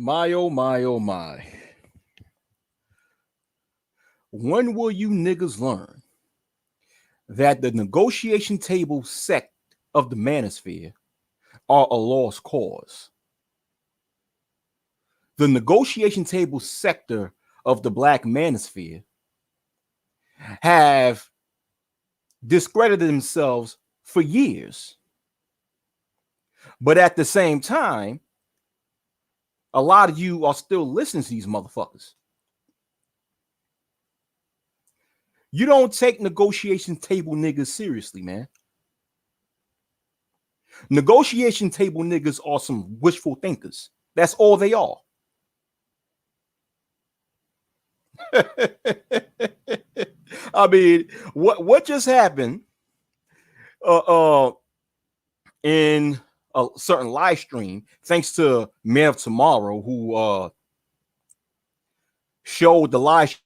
My oh my oh my. When will you niggas learn that the negotiation table sect of the manosphere are a lost cause? The negotiation table sector of the black manosphere have discredited themselves for years. But at the same time, a lot of you are still listening to these motherfuckers. You don't take negotiation table niggas seriously, man. Negotiation table niggas are some wishful thinkers. That's all they are. I mean, what just happened uh, uh in a certain live stream, thanks to Man of Tomorrow, who showed the live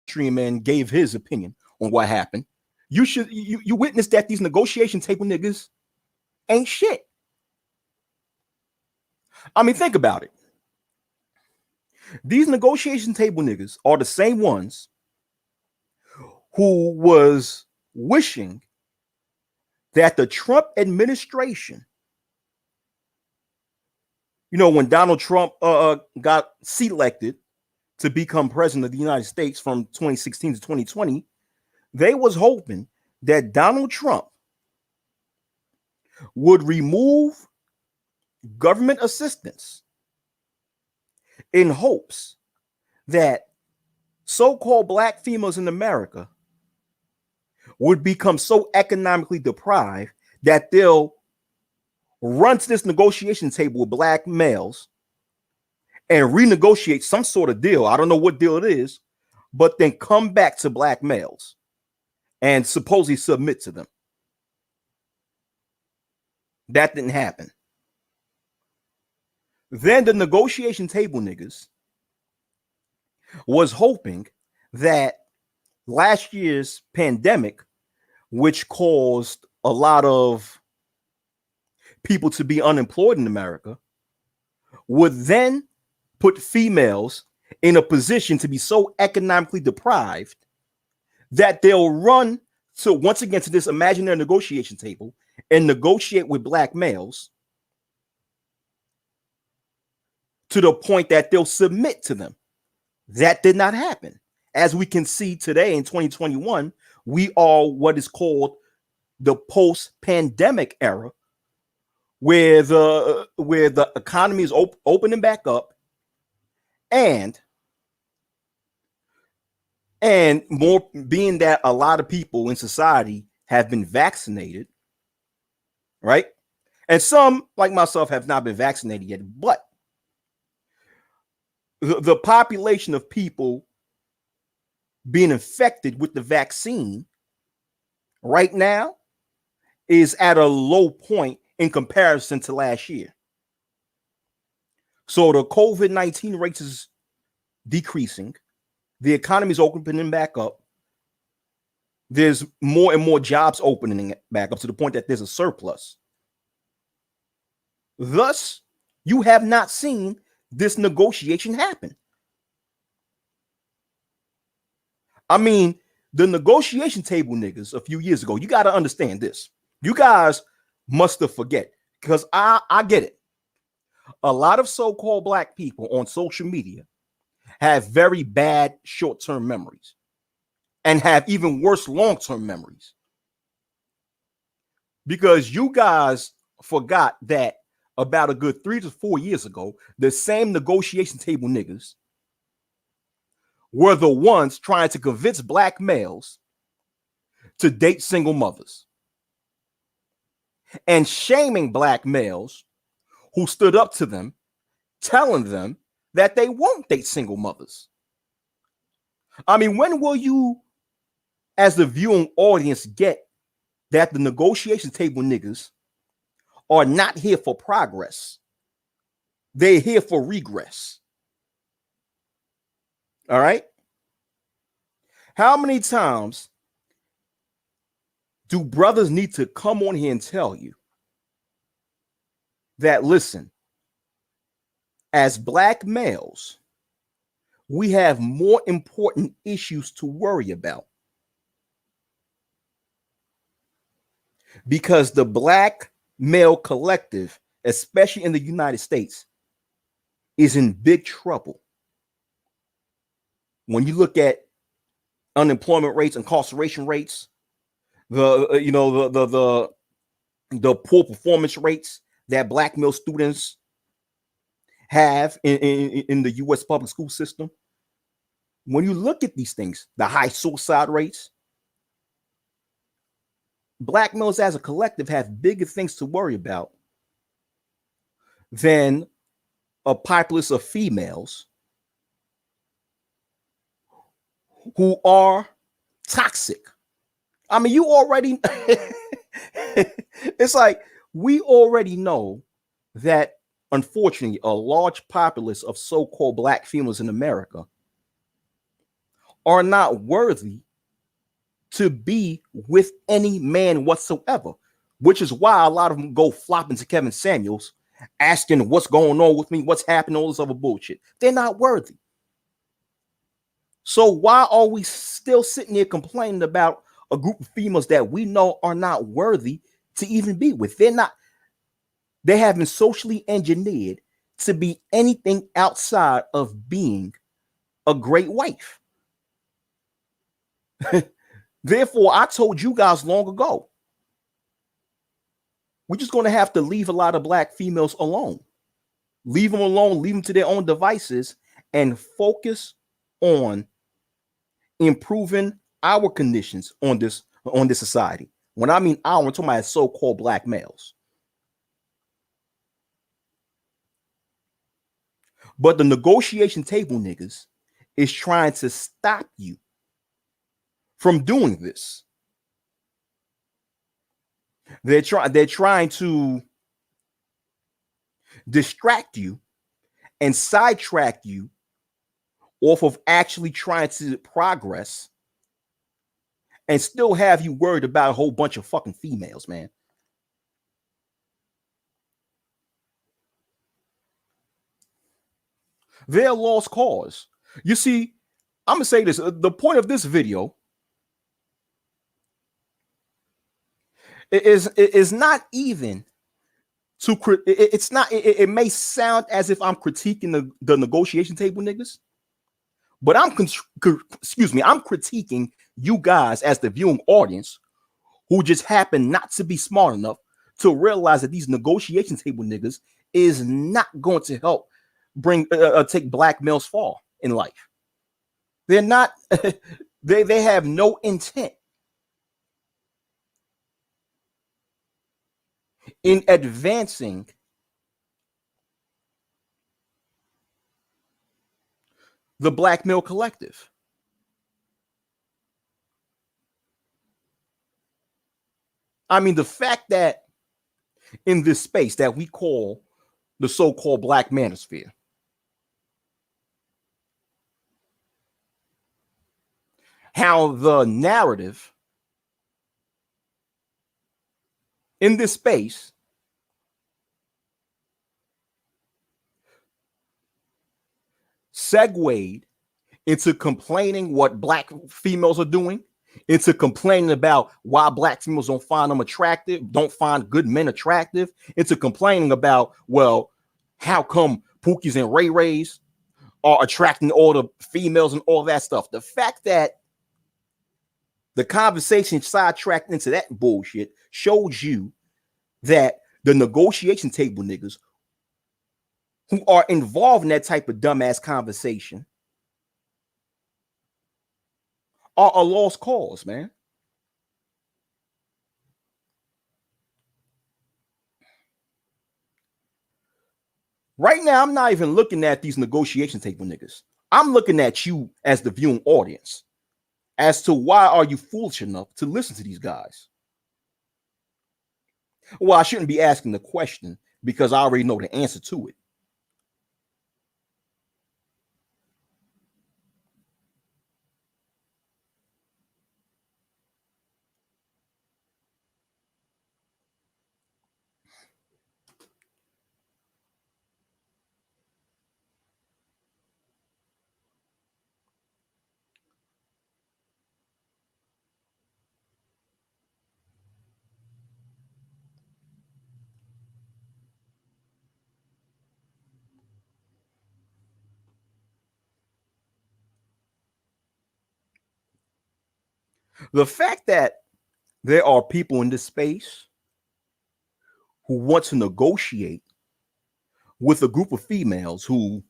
stream and gave his opinion on what happened. You witnessed that these negotiation table niggas ain't shit. I mean, think about it. These negotiation table niggas are the same ones who was wishing that the Trump administration, when Donald Trump got selected to become president of the United States from 2016 to 2020, they was hoping that Donald Trump would remove government assistance in hopes that so-called black females in America would become so economically deprived that they'll run to this negotiation table with black males and renegotiate some sort of deal. I don't know what deal it is, but then come back to black males and supposedly submit to them. That didn't happen. Then the negotiation table niggas was hoping that last year's pandemic, which caused a lot of people to be unemployed in America, would then put females in a position to be so economically deprived that they'll run to once again to this imaginary negotiation table and negotiate with black males to the point that they'll submit to them. That did not happen. As we can see today in 2021, we are what is called the post-pandemic era, where the economy is opening back up, and more being that a lot of people in society have been vaccinated, right? And some, like myself, have not been vaccinated yet, but the population of people being infected with the vaccine right now is at a low point in comparison to last year. So the COVID-19 rates is decreasing. The economy is opening back up. There's more and more jobs opening back up to the point that there's a surplus. Thus, you have not seen this negotiation happen. I mean, the negotiation table niggas a few years ago, you got to understand this. You guys must have forget, because I get it. A lot of so-called black people on social media have very bad short-term memories and have even worse long-term memories, because you guys forgot that about a good 3 to 4 years ago, the same negotiation table niggas were the ones trying to convince black males to date single mothers and shaming black males who stood up to them, telling them that they won't date single mothers. I mean, when will you, as the viewing audience, get that the negotiation table niggas are not here for progress? They're here for regress. All right? How many times do brothers need to come on here and tell you that, listen, as black males, we have more important issues to worry about because the black male collective, especially in the United States, is in big trouble. When you look at unemployment rates, incarceration rates, the poor performance rates that black male students have in the U.S. public school system, when you look at these things, the high suicide rates, black males as a collective have bigger things to worry about than a populace of females who are toxic. I mean, you already, it's like we already know that unfortunately, a large populace of so called black females in America are not worthy to be with any man whatsoever, which is why a lot of them go flopping to Kevin Samuels asking what's going on with me, what's happening, all this other bullshit. They're not worthy. So why are we still sitting here complaining about a group of females that we know are not worthy to even be with? They're not. They have been socially engineered to be anything outside of being a great wife. Therefore, I told you guys long ago, we're just going to have to leave a lot of black females alone. Leave them alone, leave them to their own devices, and focus on improving our conditions on this society. When I mean our, I'm talking about so-called black males. But the negotiation table niggas is trying to stop you from doing this. They're trying to distract you and sidetrack you off of actually trying to progress and still have you worried about a whole bunch of fucking females, man. They're a lost cause. You see, I'm gonna say this. The point of this video is not even to it's not it may sound as if I'm critiquing the negotiation table niggas, but I'm critiquing you guys as the viewing audience who just happen not to be smart enough to realize that these negotiation table niggas is not going to help bring take black males far in life. They're not. They have no intent in advancing the black male collective. I mean, the fact that in this space that we call the so-called black manosphere, how the narrative in this space segued into complaining what black females are doing, into complaining about why black females don't find them attractive, don't find good men attractive, into complaining about, well, how come Pookies and Ray Rays are attracting all the females and all that stuff. The fact that the conversation sidetracked into that bullshit shows you that the negotiation table niggas who are involved in that type of dumbass conversation are a lost cause, man. Right now, I'm not even looking at these negotiation table niggas. I'm looking at you as the viewing audience as to why are you foolish enough to listen to these guys? Well, I shouldn't be asking the question because I already know the answer to it. The fact that there are people in this space who want to negotiate with a group of females who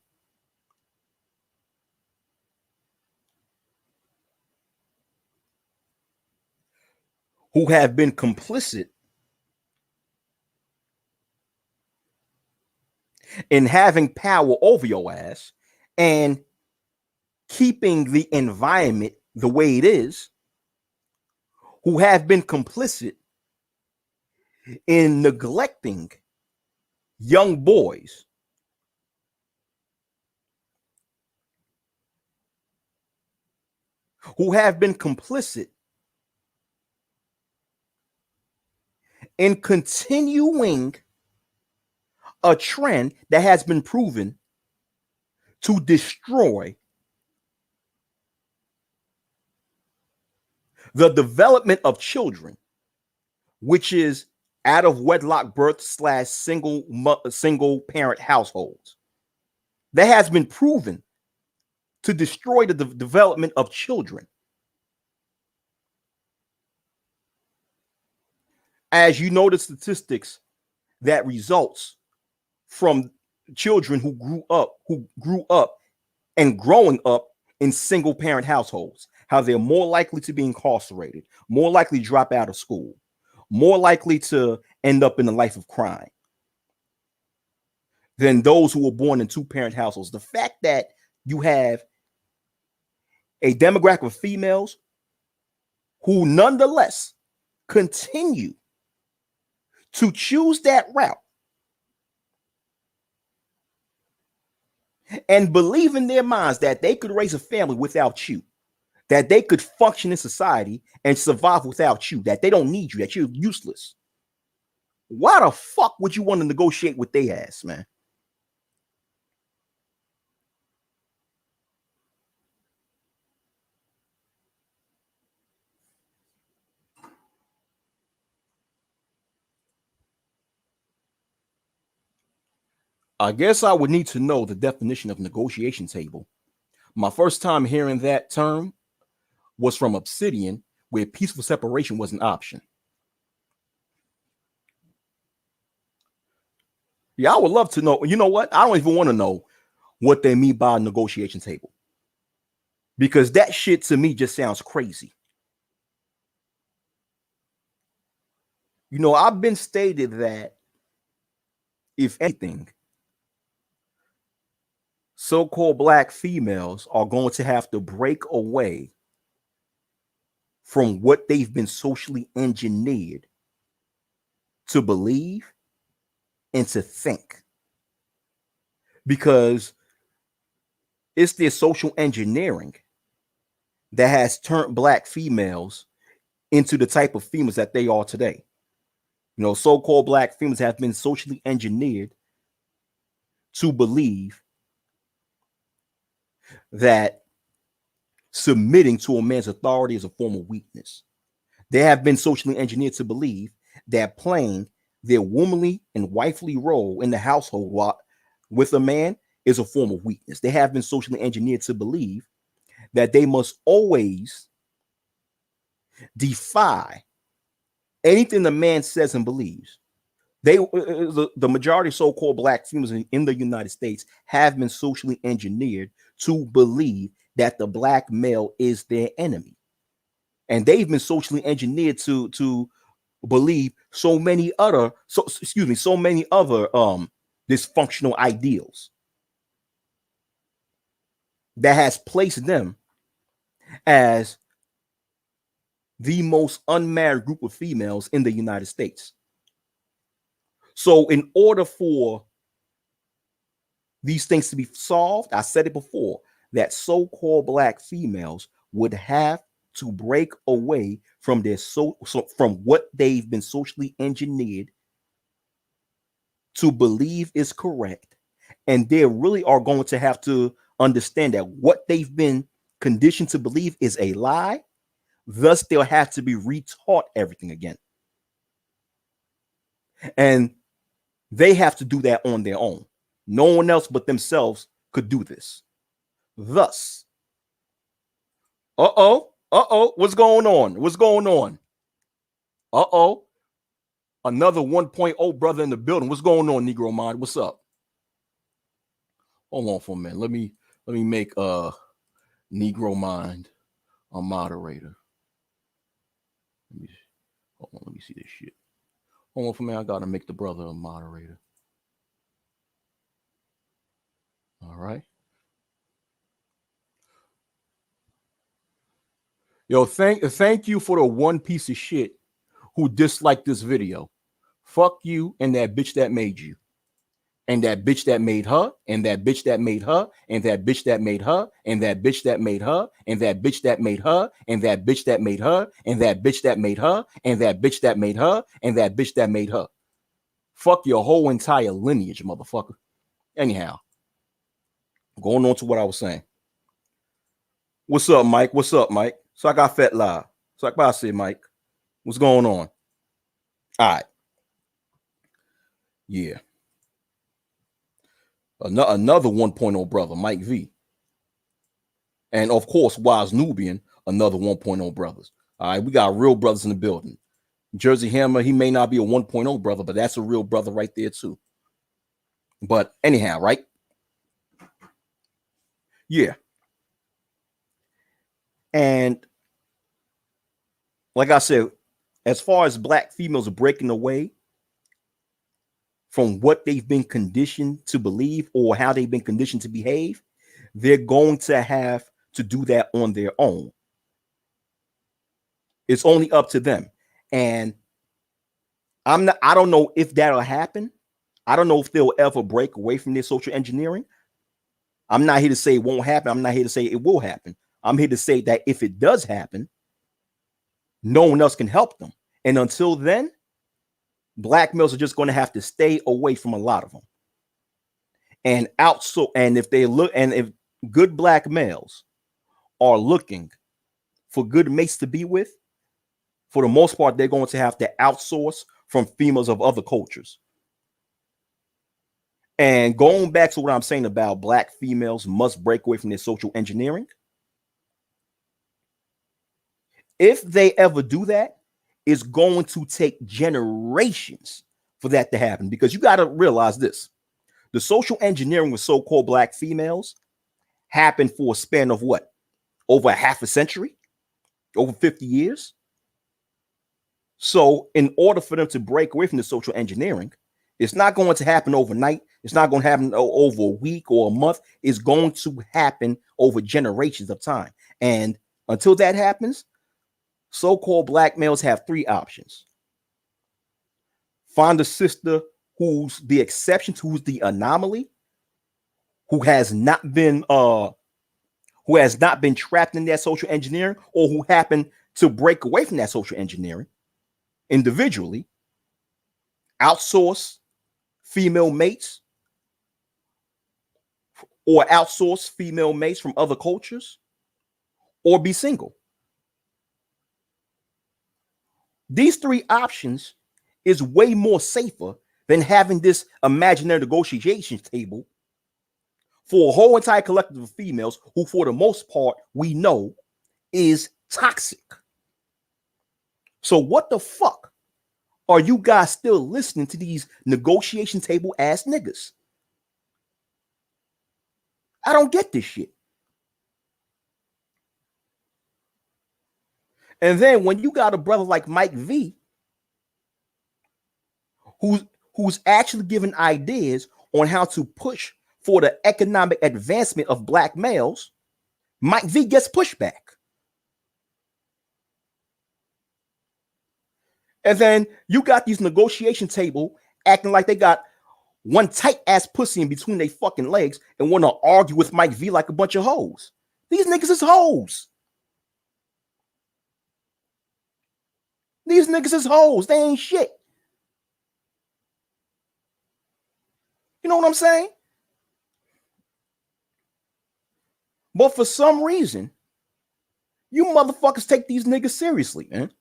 have been complicit in having power over your ass and keeping the environment the way it is, who have been complicit in neglecting young boys, who have been complicit in continuing a trend that has been proven to destroy the development of children, which is out of wedlock birth slash single parent households. That has been proven to destroy the development of children. As you know, the statistics that results from children who grew up and growing up in single parent households, how they're more likely to be incarcerated, more likely to drop out of school, more likely to end up in a life of crime than those who were born in two-parent households. The fact that you have a demographic of females who nonetheless continue to choose that route and believe in their minds that they could raise a family without you, that they could function in society and survive without you, that they don't need you, that you're useless. Why the fuck would you want to negotiate with their ass, man? I guess I would need to know the definition of negotiation table. My first time hearing that term was from Obsidian, where peaceful separation was an option. Yeah, I would love to know. You know what? I don't even want to know what they mean by a negotiation table, because that shit to me just sounds crazy. You know, I've been stated that if anything, so-called black females are going to have to break away from what they've been socially engineered to believe and to think, because it's their social engineering that has turned black females into the type of females that they are today. You know, so-called black females have been socially engineered to believe that submitting to a man's authority is a form of weakness. They have been socially engineered to believe that playing their womanly and wifely role in the household with a man is a form of weakness. They have been socially engineered to believe that they must always defy anything the man says and believes. The majority of so-called black females in the United States have been socially engineered to believe that the black male is their enemy, and they've been socially engineered to believe so many other dysfunctional ideals that has placed them as the most unmarried group of females in the United States. So in order for these things to be solved, I said it before, that so-called black females would have to break away from their from what they've been socially engineered to believe is correct. And they really are going to have to understand that what they've been conditioned to believe is a lie. Thus, they'll have to be retaught everything again. And they have to do that on their own. No one else but themselves could do this. Thus, What's going on? What's going on? Another 1.0 brother in the building. What's going on, Negro Mind? What's up? Hold on for a minute. Let me make Negro Mind a moderator. Let me see this shit. Hold on for a minute. I gotta make the brother a moderator. All right. Yo, thank you for the one piece of shit who disliked this video. Fuck you and that bitch that made you. And that bitch that made her, and that bitch that made her, and that bitch that made her, and that bitch that made her, and that bitch that made her, and that bitch that made her, and that bitch that made her, and that bitch that made her, and that bitch that made her. Fuck your whole entire lineage, motherfucker. Anyhow, going on to what I was saying. What's up, Mike? What's up, Mike? So I got fat live. So I say, Mike, what's going on? All right. Yeah. Another 1.0 brother, Mike V. And of course, Wise Nubian, another 1.0 brothers. All right, we got real brothers in the building. Jersey Hammer, he may not be a 1.0 brother, but that's a real brother right there too. But anyhow, right? Yeah. And like I said, as far as black females are breaking away from what they've been conditioned to believe or how they've been conditioned to behave, they're going to have to do that on their own. It's only up to them. And I don't know if that'll happen. I don't know if they'll ever break away from their social engineering. I'm not here to say it won't happen. I'm not here to say it will happen. I'm here to say that if it does happen, no one else can help them. And until then, black males are just going to have to stay away from a lot of them. And if good black males are looking for good mates to be with, for the most part, they're going to have to outsource from females of other cultures. And going back to what I'm saying about black females must break away from their social engineering. If they ever do that, it's going to take generations for that to happen, because you got to realize this. The social engineering with so-called black females happened for a span of what? Over a half a century? Over 50 years? So in order for them to break away from the social engineering, it's not going to happen overnight. It's not going to happen over a week or a month. It's going to happen over generations of time. And until that happens, so-called black males have three options. Find a sister who's the exception, who's the anomaly, who has not been trapped in that social engineering, or who happen to break away from that social engineering individually, outsource female mates, or outsource female mates from other cultures, or be single. These three options is way more safer than having this imaginary negotiation table for a whole entire collective of females who, for the most part, we know is toxic. So what the fuck are you guys still listening to these negotiation table ass niggas? I don't get this shit. And then when you got a brother like Mike V, who's actually giving ideas on how to push for the economic advancement of black males, Mike V gets pushback. And then you got these negotiation table acting like they got one tight ass pussy in between their fucking legs and want to argue with Mike V like a bunch of hoes. These niggas is hoes. These niggas is hoes. They ain't shit. You know what I'm saying? But for some reason, you motherfuckers take these niggas seriously, man.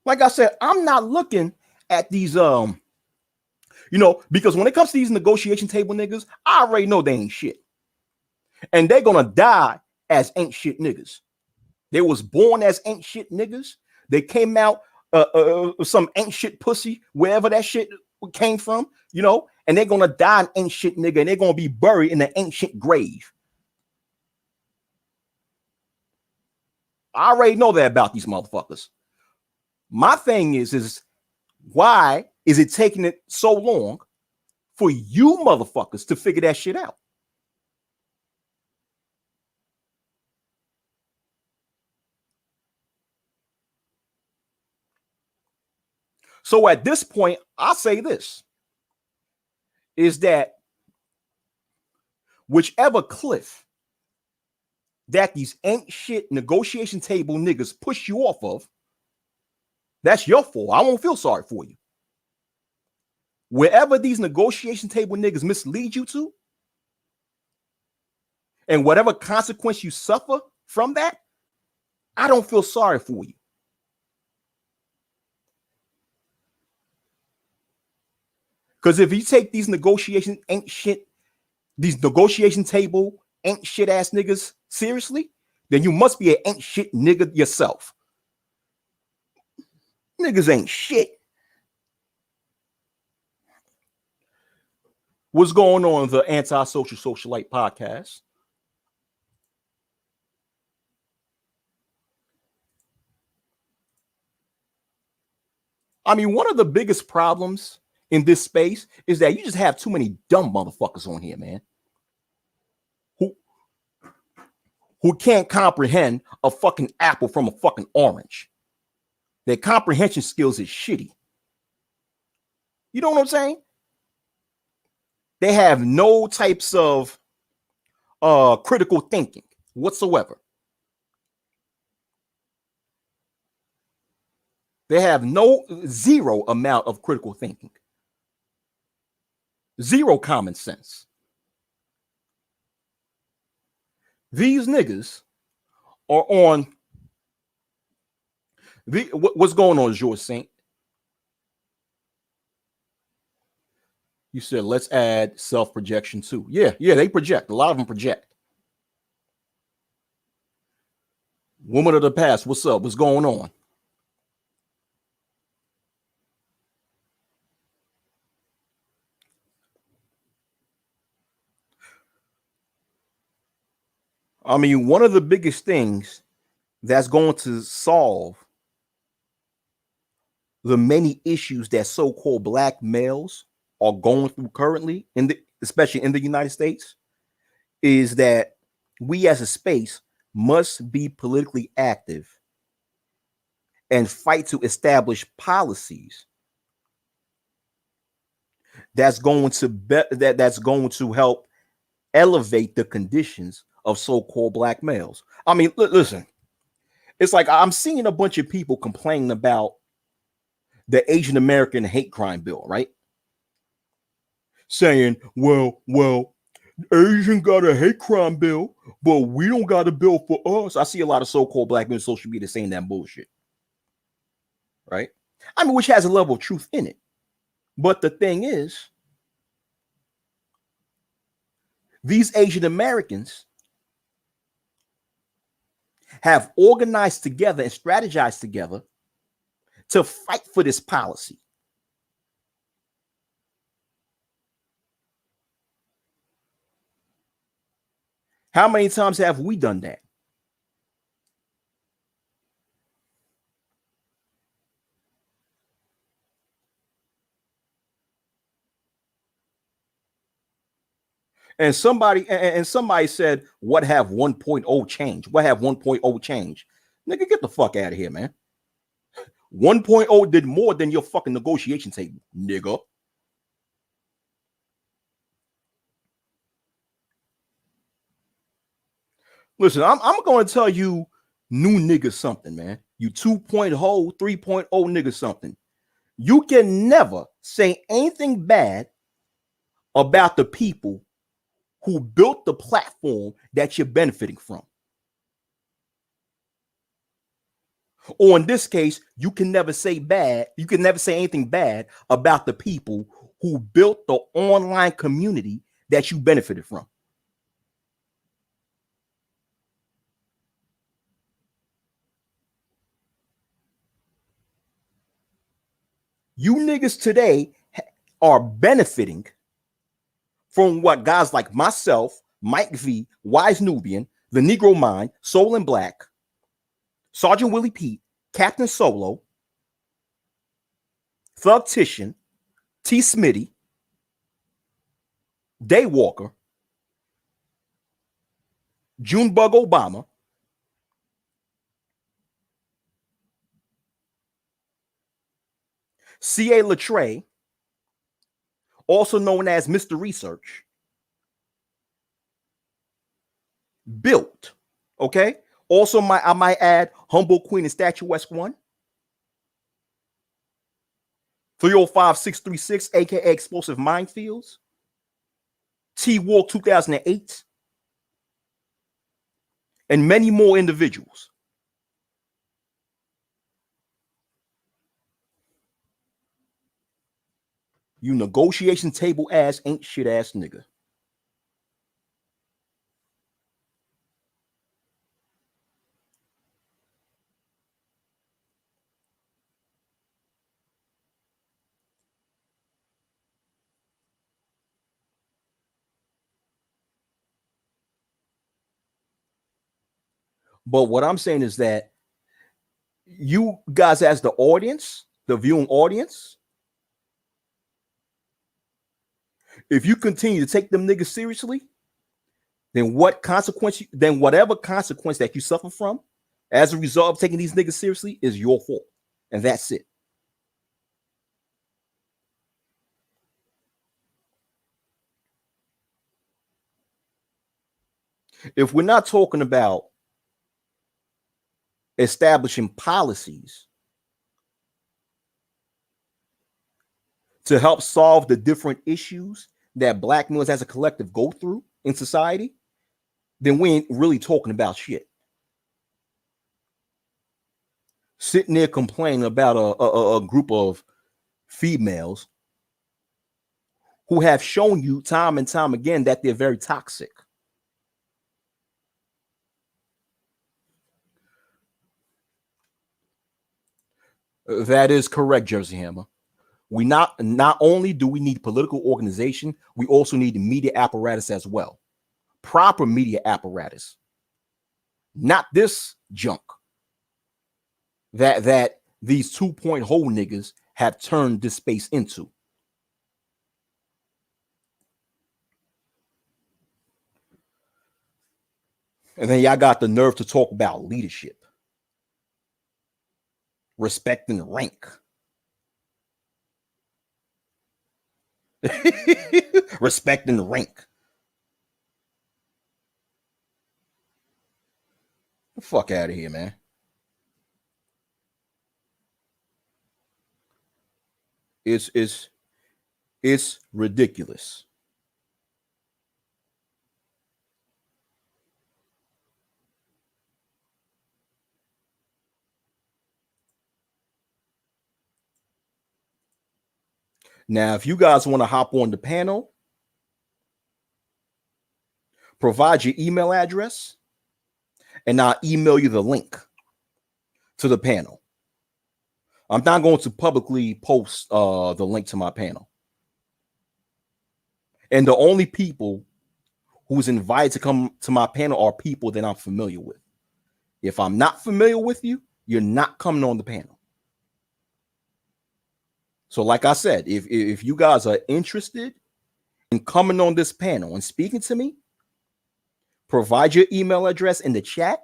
Like I said, I'm not looking at these, because when it comes to these negotiation table niggas, I already know they ain't shit. And they're gonna die as ain't shit niggas. They was born as ain't shit niggas. They came out some ain't shit pussy, wherever that shit came from, you know, and they're gonna die an ain't shit nigga, and they're gonna be buried in an ancient grave. I already know that about these motherfuckers. My thing is why is it taking it so long for you motherfuckers to figure that shit out? So at this point, I'll say this is that whichever cliff that these ain't shit negotiation table niggas push you off of, that's your fault. I won't feel sorry for you. Wherever these negotiation table niggas mislead you to, and whatever consequence you suffer from that, I don't feel sorry for you. Because if you take these negotiation ain't shit, these negotiation table ain't shit ass niggas seriously, then you must be an ain't shit nigga yourself. Niggas ain't shit. What's going on, the Antisocial Socialite podcast? I mean, one of the biggest problems in this space is that you just have too many dumb motherfuckers on here, man. Who can't comprehend a fucking apple from a fucking orange. Their comprehension skills is shitty. You know what I'm saying? They have no types of critical thinking whatsoever. They have zero amount of critical thinking. Zero common sense. These niggas are on what's going on, George Saint? You said let's add self-projection too. Yeah, they project. A lot of them project. Woman of the past, what's up? What's going on? I mean, one of the biggest things that's going to solve the many issues that so-called black males are going through currently, especially in the United States, is that we as a space must be politically active and fight to establish policies that's going to help elevate the conditions of so-called black males. I mean, listen, it's like I'm seeing a bunch of people complaining about the Asian American hate crime bill, right? Saying, well, Asian got a hate crime bill, but we don't got a bill for us. I see a lot of so-called black men on social media saying that bullshit, right? I mean, which has a level of truth in it. But the thing is, these Asian Americans have organized together and strategized together to fight for this policy. How many times have we done that? And somebody said, what have 1.0 change? What have 1.0 change? Nigga, get the fuck out of here, man. 1.0 did more than your fucking negotiation table, nigga. Listen, I'm going to tell you new niggas something, man. You 2.0, 3.0 niggas something. You can never say anything bad about the people who built the platform that you're benefiting from. Or in this case, you can never say anything bad about the people who built the online community that you benefited from. You niggas today are benefiting from what guys like myself, Mike V, Wise Nubian, The Negro Mind, Soul and Black, Sergeant Willie Pete, Captain Solo, Thug Titian, T. Smitty, Daywalker, Junebug Obama, C.A. Latre, also known as Mr. Research, built, okay? Also, I might add Humble Queen and Statuesque One, 305636, aka Explosive Minefields, T Walk 2008, and many more individuals. You negotiation table ass ain't shit ass nigga. But what I'm saying is that you guys, as the audience, the viewing audience, if you continue to take them niggas seriously, then whatever consequence that you suffer from as a result of taking these niggas seriously is your fault. And that's it. If we're not talking about establishing policies to help solve the different issues that Black males as a collective go through in society, then we ain't really talking about shit. Sitting there complaining about a group of females who have shown you time and time again that they're very toxic. That is correct, Jersey Hammer. We not only do we need political organization, we also need the media apparatus as well. Proper media apparatus. Not this junk that these 2-point hole niggas have turned this space into. And then y'all got the nerve to talk about leadership, respecting rank. Respecting the rank. The fuck out of here, man. It's ridiculous. Now, if you guys want to hop on the panel, provide your email address, and I'll email you the link to the panel. I'm not going to publicly post the link to my panel. And the only people who's invited to come to my panel are people that I'm familiar with. If I'm not familiar with you, you're not coming on the panel. So like I said, if you guys are interested in coming on this panel and speaking to me, provide your email address in the chat,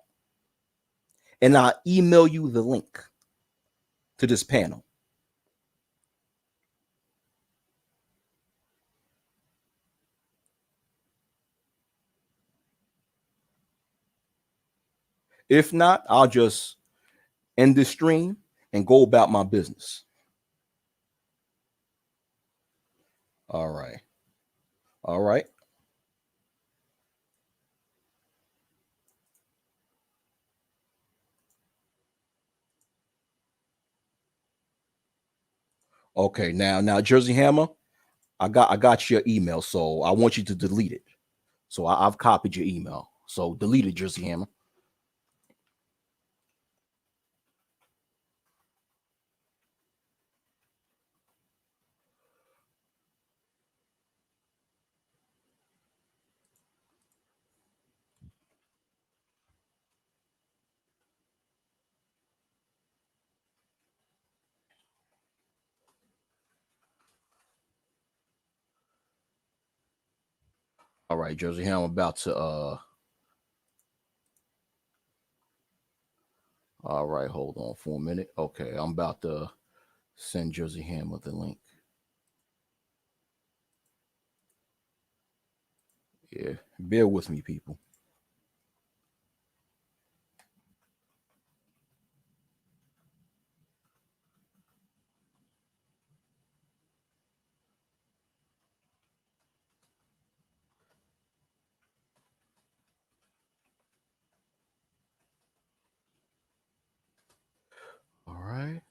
and I'll email you the link to this panel. If not, I'll just end this stream and go about my business. All right. All right. Okay, now Jersey Hammer, I got your email, so I want you to delete it. So I've copied your email. So delete it, Jersey Hammer. All right, Jersey Ham, I'm about to all right, hold on for a minute. Okay, I'm about to send Jersey Ham the link. Yeah, bear with me, people. All right.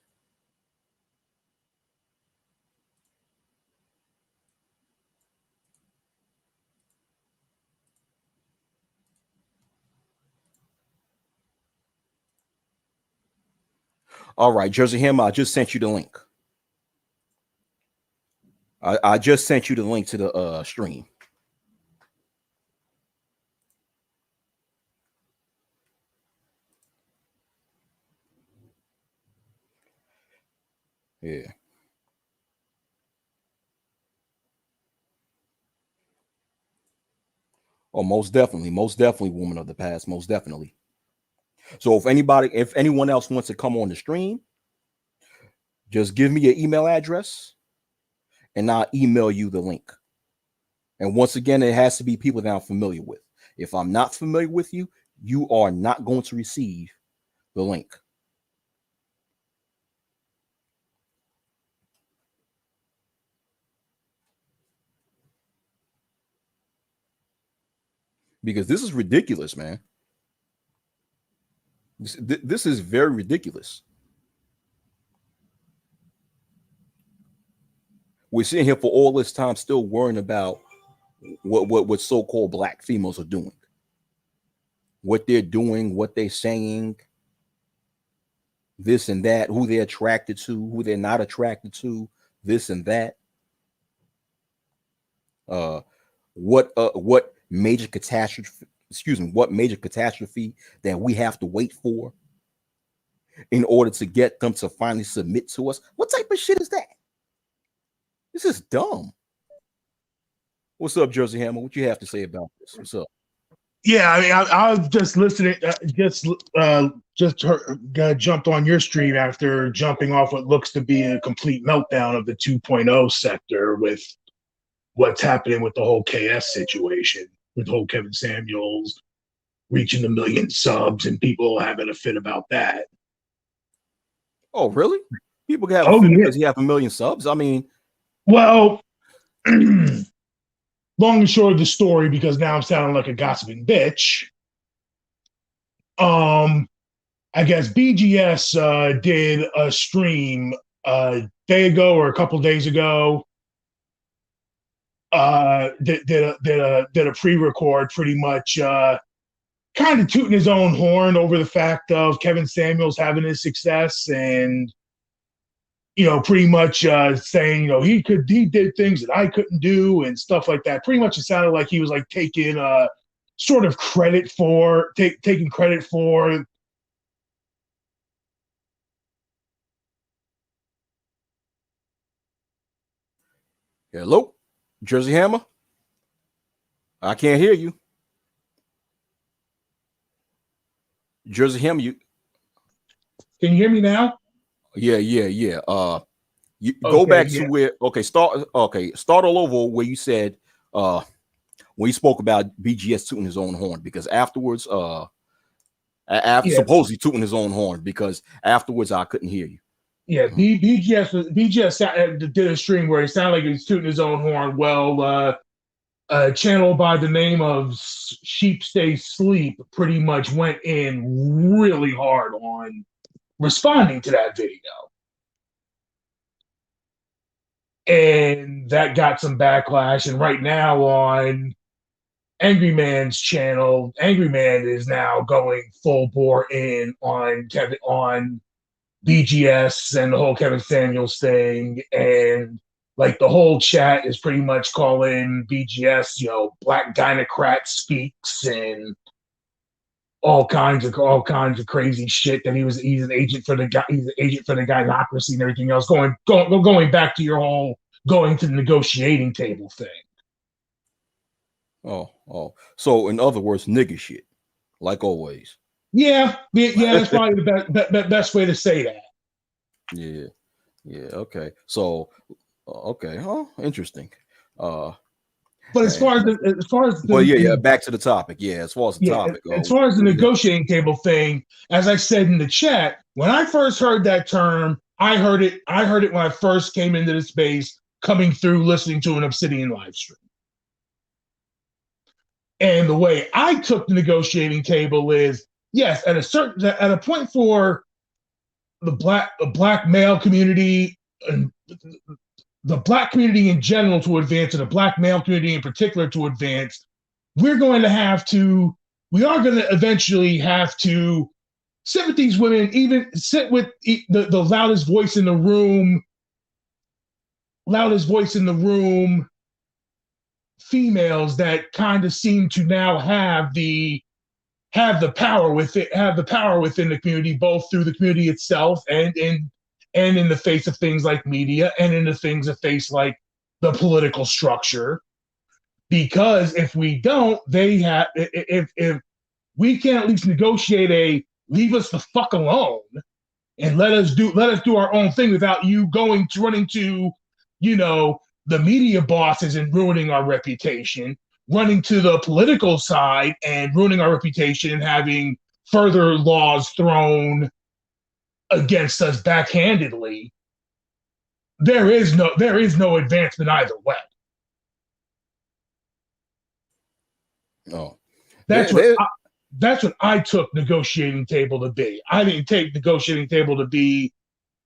All right, Jersey Ham, I just sent you the link. I just sent you the link to the stream. Yeah. Oh, most definitely, woman of the past, most definitely. So if anyone else wants to come on the stream, just give me your email address and I'll email you the link. And once again, it has to be people that I'm familiar with. If I'm not familiar with you, you are not going to receive the link. Because this is ridiculous, man. This is very ridiculous. We're sitting here for all this time still worrying about what so-called black females are doing, what they're doing, what they're saying, this and that, who they're attracted to, who they're not attracted to, this and that. What major catastrophe, what major catastrophe that we have to wait for in order to get them to finally submit to us? What type of shit is that? This is dumb. What's up, Jersey Hammer? What you have to say about this? What's up? Yeah, I mean, I was just listening, jumped on your stream after jumping off what looks to be a complete meltdown of the 2.0 sector with what's happening with the whole KS situation, with the whole Kevin Samuels reaching 1 million subs and people having a fit about that. Oh, really? People can have a Oh, fit yeah. because he have 1 million subs. I mean, Well, long and short of the story, because now I'm sounding like a gossiping bitch. I guess BGS did a stream a day ago or a couple days ago. Did a pre-record, pretty much kind of tooting his own horn over the fact of Kevin Samuels having his success, and pretty much saying he did things that I couldn't do and stuff like that. Pretty much it sounded like he was like taking sort of credit for taking credit for. hello, Jersey Hammer. I can't hear you. Jersey Hammer, you. Can you hear me now? Yeah. You Okay, go back to yeah. where start all over where you said when you spoke about BGS tooting his own horn, because afterwards after Yeah. supposedly tooting his own horn, because afterwards I couldn't hear you. Yeah, BGS did a stream where it sounded like he was tooting his own horn. Well, a channel by the name of Sheep Stay Sleep pretty much went in really hard on responding to that video. And that got some backlash. And right now on Angry Man's channel, Angry Man is now going full bore in on BGS and the whole Kevin Samuels thing, and like the whole chat is pretty much calling BGS, Black Gynocrat speaks and all kinds of crazy shit. That he's an agent for the guy, he's an agent for the gynocracy and everything else. Going back to your whole going to the negotiating table thing. Oh. So in other words, nigga shit, like always. Yeah, that's probably the best way to say that. Yeah, yeah. Okay. So okay. Oh, interesting. Uh, But and, as far as but yeah. Back to the topic. Yeah, as far as the yeah, topic. as far as the What do you have? negotiating table thing, as I said in the chat, when I first heard that term, I heard it. I heard it when I first came into the space, coming through listening to an Obsidian live stream. And the way I took the negotiating table is yes, at a point for the black male community and the black community in general to advance, and the black male community in particular to advance, we're going to have to, we are going to eventually have to sit with these women, even sit with the loudest voice in the room females that kind of seem to now have the power within the community, both through the community itself and in the face of things like media and in the things of face like the political structure. Because if we don't, they have if we can't at least negotiate a leave us the fuck alone and let us do our own thing without you going to running to, you know, the media bosses and ruining our reputation, running to the political side and ruining our reputation and having further laws thrown against us backhandedly. There is no advancement either way. Oh, That's there, what there. I, that's what I took negotiating table to be. I didn't take negotiating table to be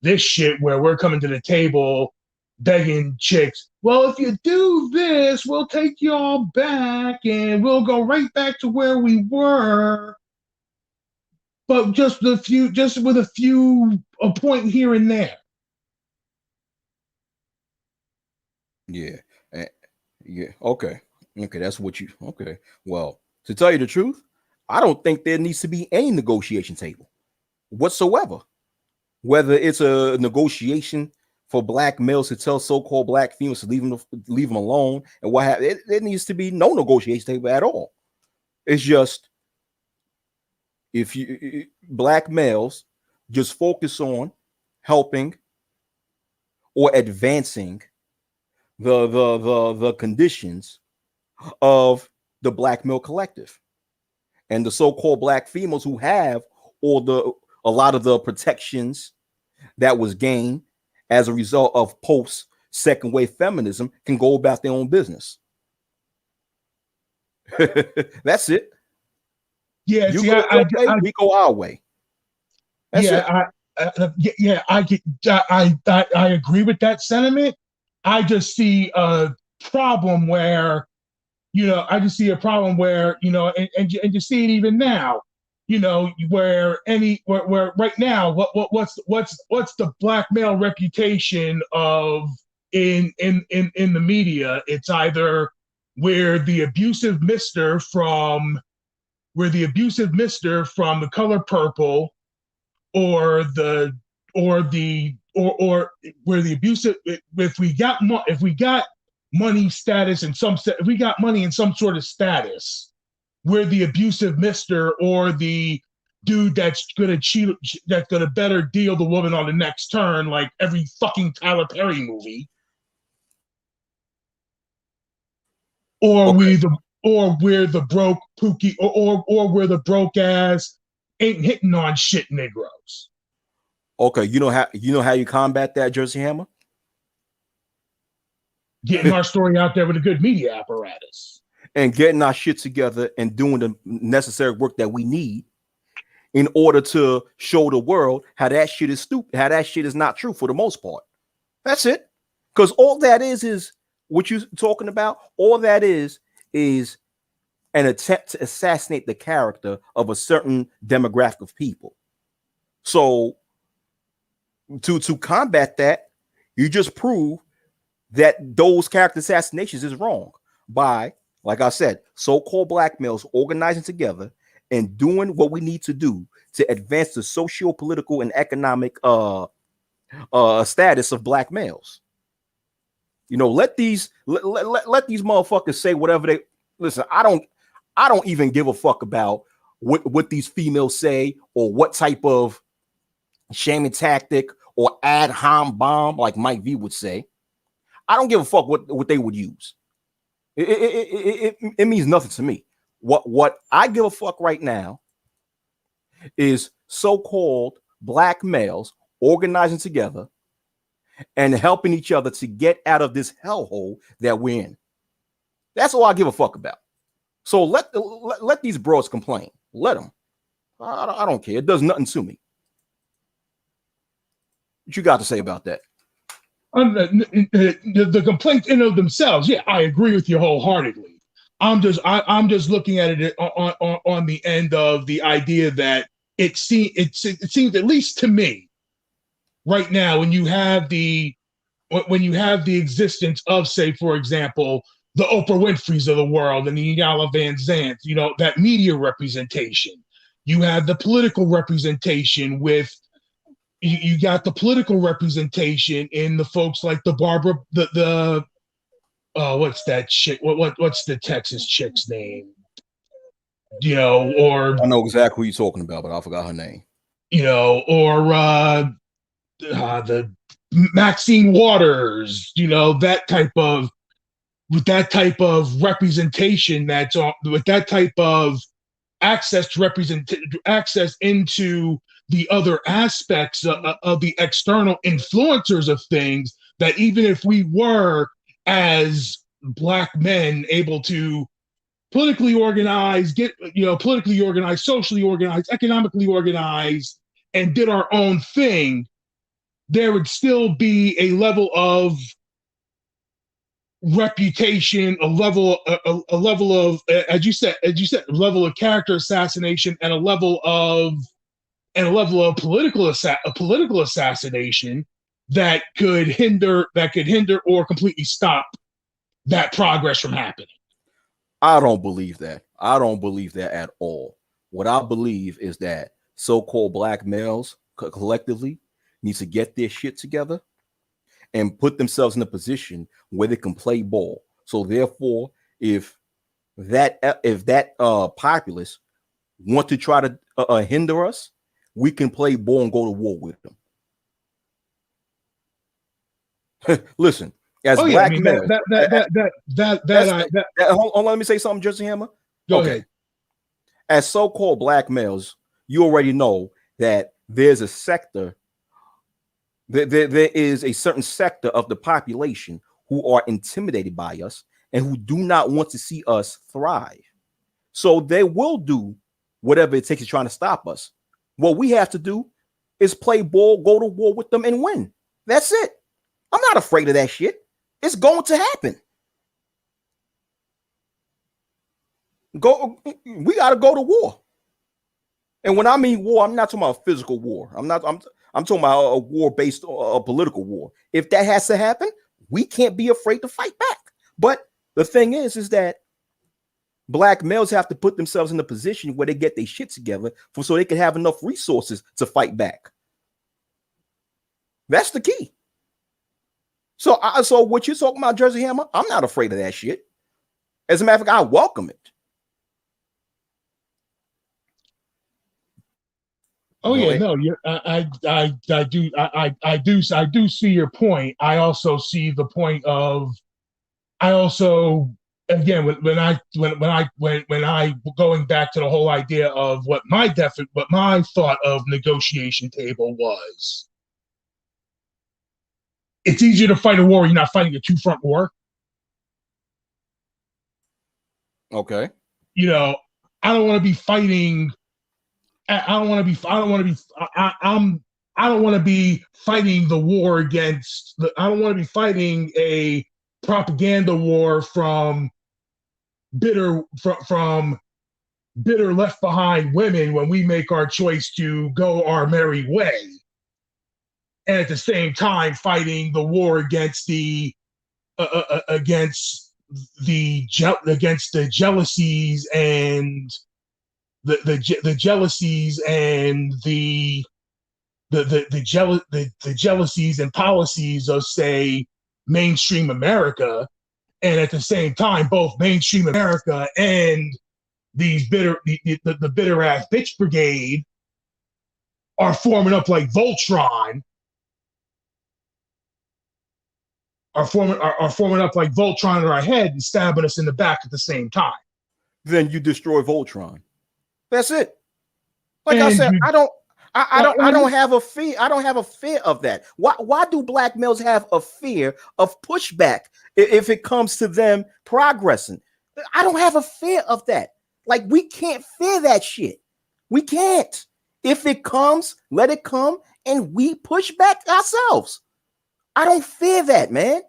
this shit where we're coming to the table begging chicks, well, if you do this, we'll take y'all back and we'll go right back to where we were. But just with a point here and there. Yeah. eh, Yeah. Okay. Okay. That's what you. Okay. Well, to tell you the truth, I don't think there needs to be any negotiation table whatsoever. Whether it's a negotiation for black males to tell so-called black females to leave them alone and what have it, there needs to be no negotiation table at all. It's just if you black males just focus on helping or advancing the conditions of the black male collective and the so-called black females who have all the a lot of the protections that was gained as a result of post second wave feminism can go about their own business. That's it. Yeah, You see, go your way, we go our way. That's it. yeah, I agree with that sentiment. I just see a problem where, I just see a problem where, and you see it even now, where right now, what's the black male reputation of in the media? It's either where the abusive mister from the color purple, or the or where the abusive, if we got money status and if we got money in some sort of status, we're the abusive mister or the dude that's gonna cheat, that's gonna better deal the woman on the next turn, like every fucking Tyler Perry movie. Or Okay. we're the broke pookie, or we're the broke ass ain't hitting on shit Negroes. Okay. You know how you combat that, Jersey Hammer? Getting our story out there with a good media apparatus. And getting our shit together and doing the necessary work that we need in order to show the world how that shit is stupid, how that shit is not true for the most part. That's it. Because all that is what you're talking about. All that is an attempt to assassinate the character of a certain demographic of people. So to combat that, you just prove that those character assassinations is wrong by, like I said, so-called black males organizing together and doing what we need to do to advance the socio-political and economic status of black males. Let these motherfuckers say whatever listen, I don't even give a fuck about what these females say or what type of shaming tactic or ad hom bomb, like Mike V would say. I don't give a fuck what they would use. It means nothing to me. What I give a fuck right now is so-called black males organizing together and helping each other to get out of this hellhole that we're in. That's all I give a fuck about. So let these bros complain. Let them. I don't care. It does nothing to me. What you got to say about that? The complaints in of themselves, yeah, I agree with you wholeheartedly. I'm just looking at it on the end of the idea that it seems, at least to me right now, when you have the existence of, say, for example, the Oprah Winfrey's of the world and the Iyanla Vanzant, that media representation. You have the political representation with you got the political representation in the folks like the Barbara, the what's that chick? What's the Texas chick's name? Or I know exactly who you're talking about, but I forgot her name. Or the Maxine Waters, that type of with that type of representation that's on with that type of access to access into the other aspects of the external influencers of things, that even if we were as black men able to politically organize, politically organized, socially organized, economically organized, and did our own thing, there would still be a level of reputation, a level of, as you said, a level of character assassination, and a level of political assassination that could hinder or completely stop that progress from happening. I don't believe that. I don't believe that at all. What I believe is that so-called black males collectively need to get their shit together and put themselves in a position where they can play ball. So therefore, if that populace want to try to hinder us, we can play ball and go to war with them. Listen, as black males, hold on, let me say something, Jersey Hammer. Go ahead. As so-called black males, you already know that there's a sector. There is a certain sector of the population who are intimidated by us and who do not want to see us thrive. So they will do whatever it takes to try to stop us. What we have to do is play ball, go to war with them, and win. That's it. I'm not afraid of that shit. It's going to happen. We got to go to war. And when I mean war, I'm not talking about physical war. I'm talking about a war based on a political war. If that has to happen, we can't be afraid to fight back. But the thing is that black males have to put themselves in a position where they get their shit together so they can have enough resources to fight back. That's the key. So what you're talking about, Jersey Hammer, I'm not afraid of that shit. As a matter of fact, I welcome it. Oh yeah, no, I do see your point. I also see the point of, again, when I going back to the whole idea of what my thought of negotiation table was. It's easier to fight a war. You're not fighting a two-front war. Okay. I don't want to be fighting. I don't want to be fighting the war against. I don't want to be fighting a propaganda war from bitter left behind women when we make our choice to go our merry way, and at the same time fighting the war against the jealousies and the jealousies and the jealousies and policies of, say, mainstream America, And at the same time, both mainstream America and these the bitter ass bitch brigade are forming up like Voltron, are forming up like Voltron in our head and stabbing us in the back at the same time. Then you destroy Voltron. That's it. Like I And said, you, I don't have a fear. I don't have a fear of that. Why do black males have a fear of pushback if it comes to them progressing? I don't have a fear of that. Like, we can't fear that shit. We can't. If it comes, let it come, and we push back ourselves. I don't fear that, man.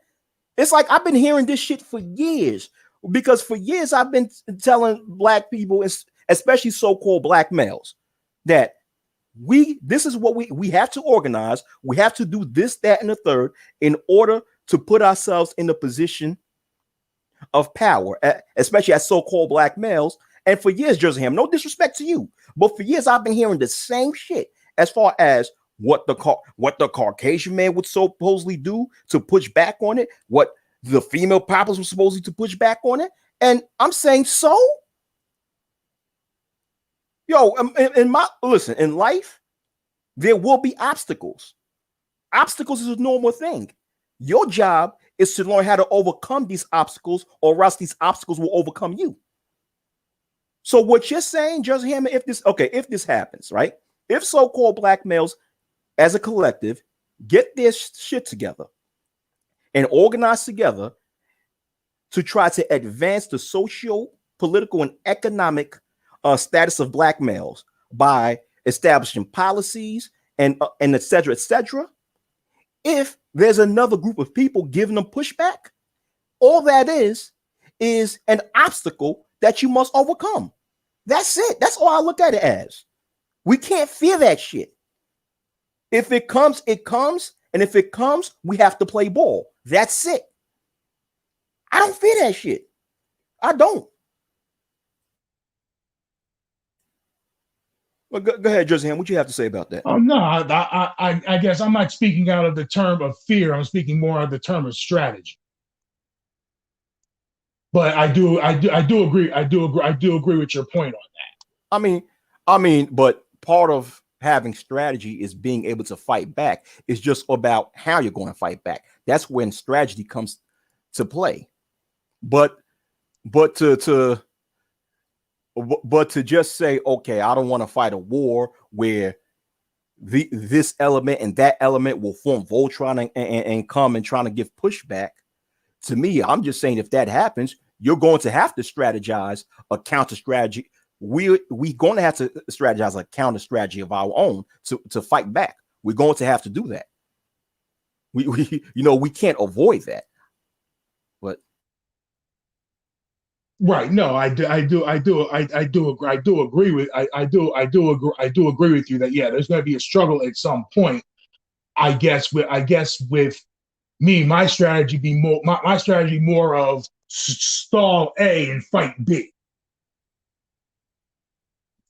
It's like I've been hearing this shit for years, because for years I've been telling black people, especially so-called black males, that this is what we have to organize. We have to do this, that, and the third in order to put ourselves in a position of power, especially as so-called black males. And for years, Jersey Ham, no disrespect to you, but for years I've been hearing the same shit as far as what the Caucasian man would supposedly do to push back on it, what the female poppers were supposedly to push back on it. And I'm saying, so yo, in life, there will be obstacles. Obstacles is a normal thing. Your job is to learn how to overcome these obstacles, or else these obstacles will overcome you. So what you're saying, Jersey Hammer, if this happens, right? If so-called black males as a collective get their shit together and organize together to try to advance the social, political, and economic status of black males by establishing policies and et cetera, et cetera. If there's another group of people giving them pushback, all that is an obstacle that you must overcome. That's it. That's all I look at it as. We can't fear that shit. If it comes, it comes. And if it comes, we have to play ball. That's it. I don't fear that shit. I don't. Well, go ahead, Jersey Ham. What you have to say about that? No, I guess I'm not speaking out of the term of fear. I'm speaking more of the term of strategy. But I do agree with your point on that. I mean, but part of having strategy is being able to fight back. It's just about how you're going to fight back. That's when strategy comes to play. But to just say, okay, I don't want to fight a war where this element and that element will form Voltron and come and trying to give pushback. To me, I'm just saying, if that happens, you're going to have to strategize a counter strategy. We're going to have to strategize a counter strategy of our own to fight back. We're going to have to do that. We can't avoid that. But right, no, I do agree with you that, yeah, there's going to be a struggle at some point. I guess with me, my strategy more of stall A and fight B.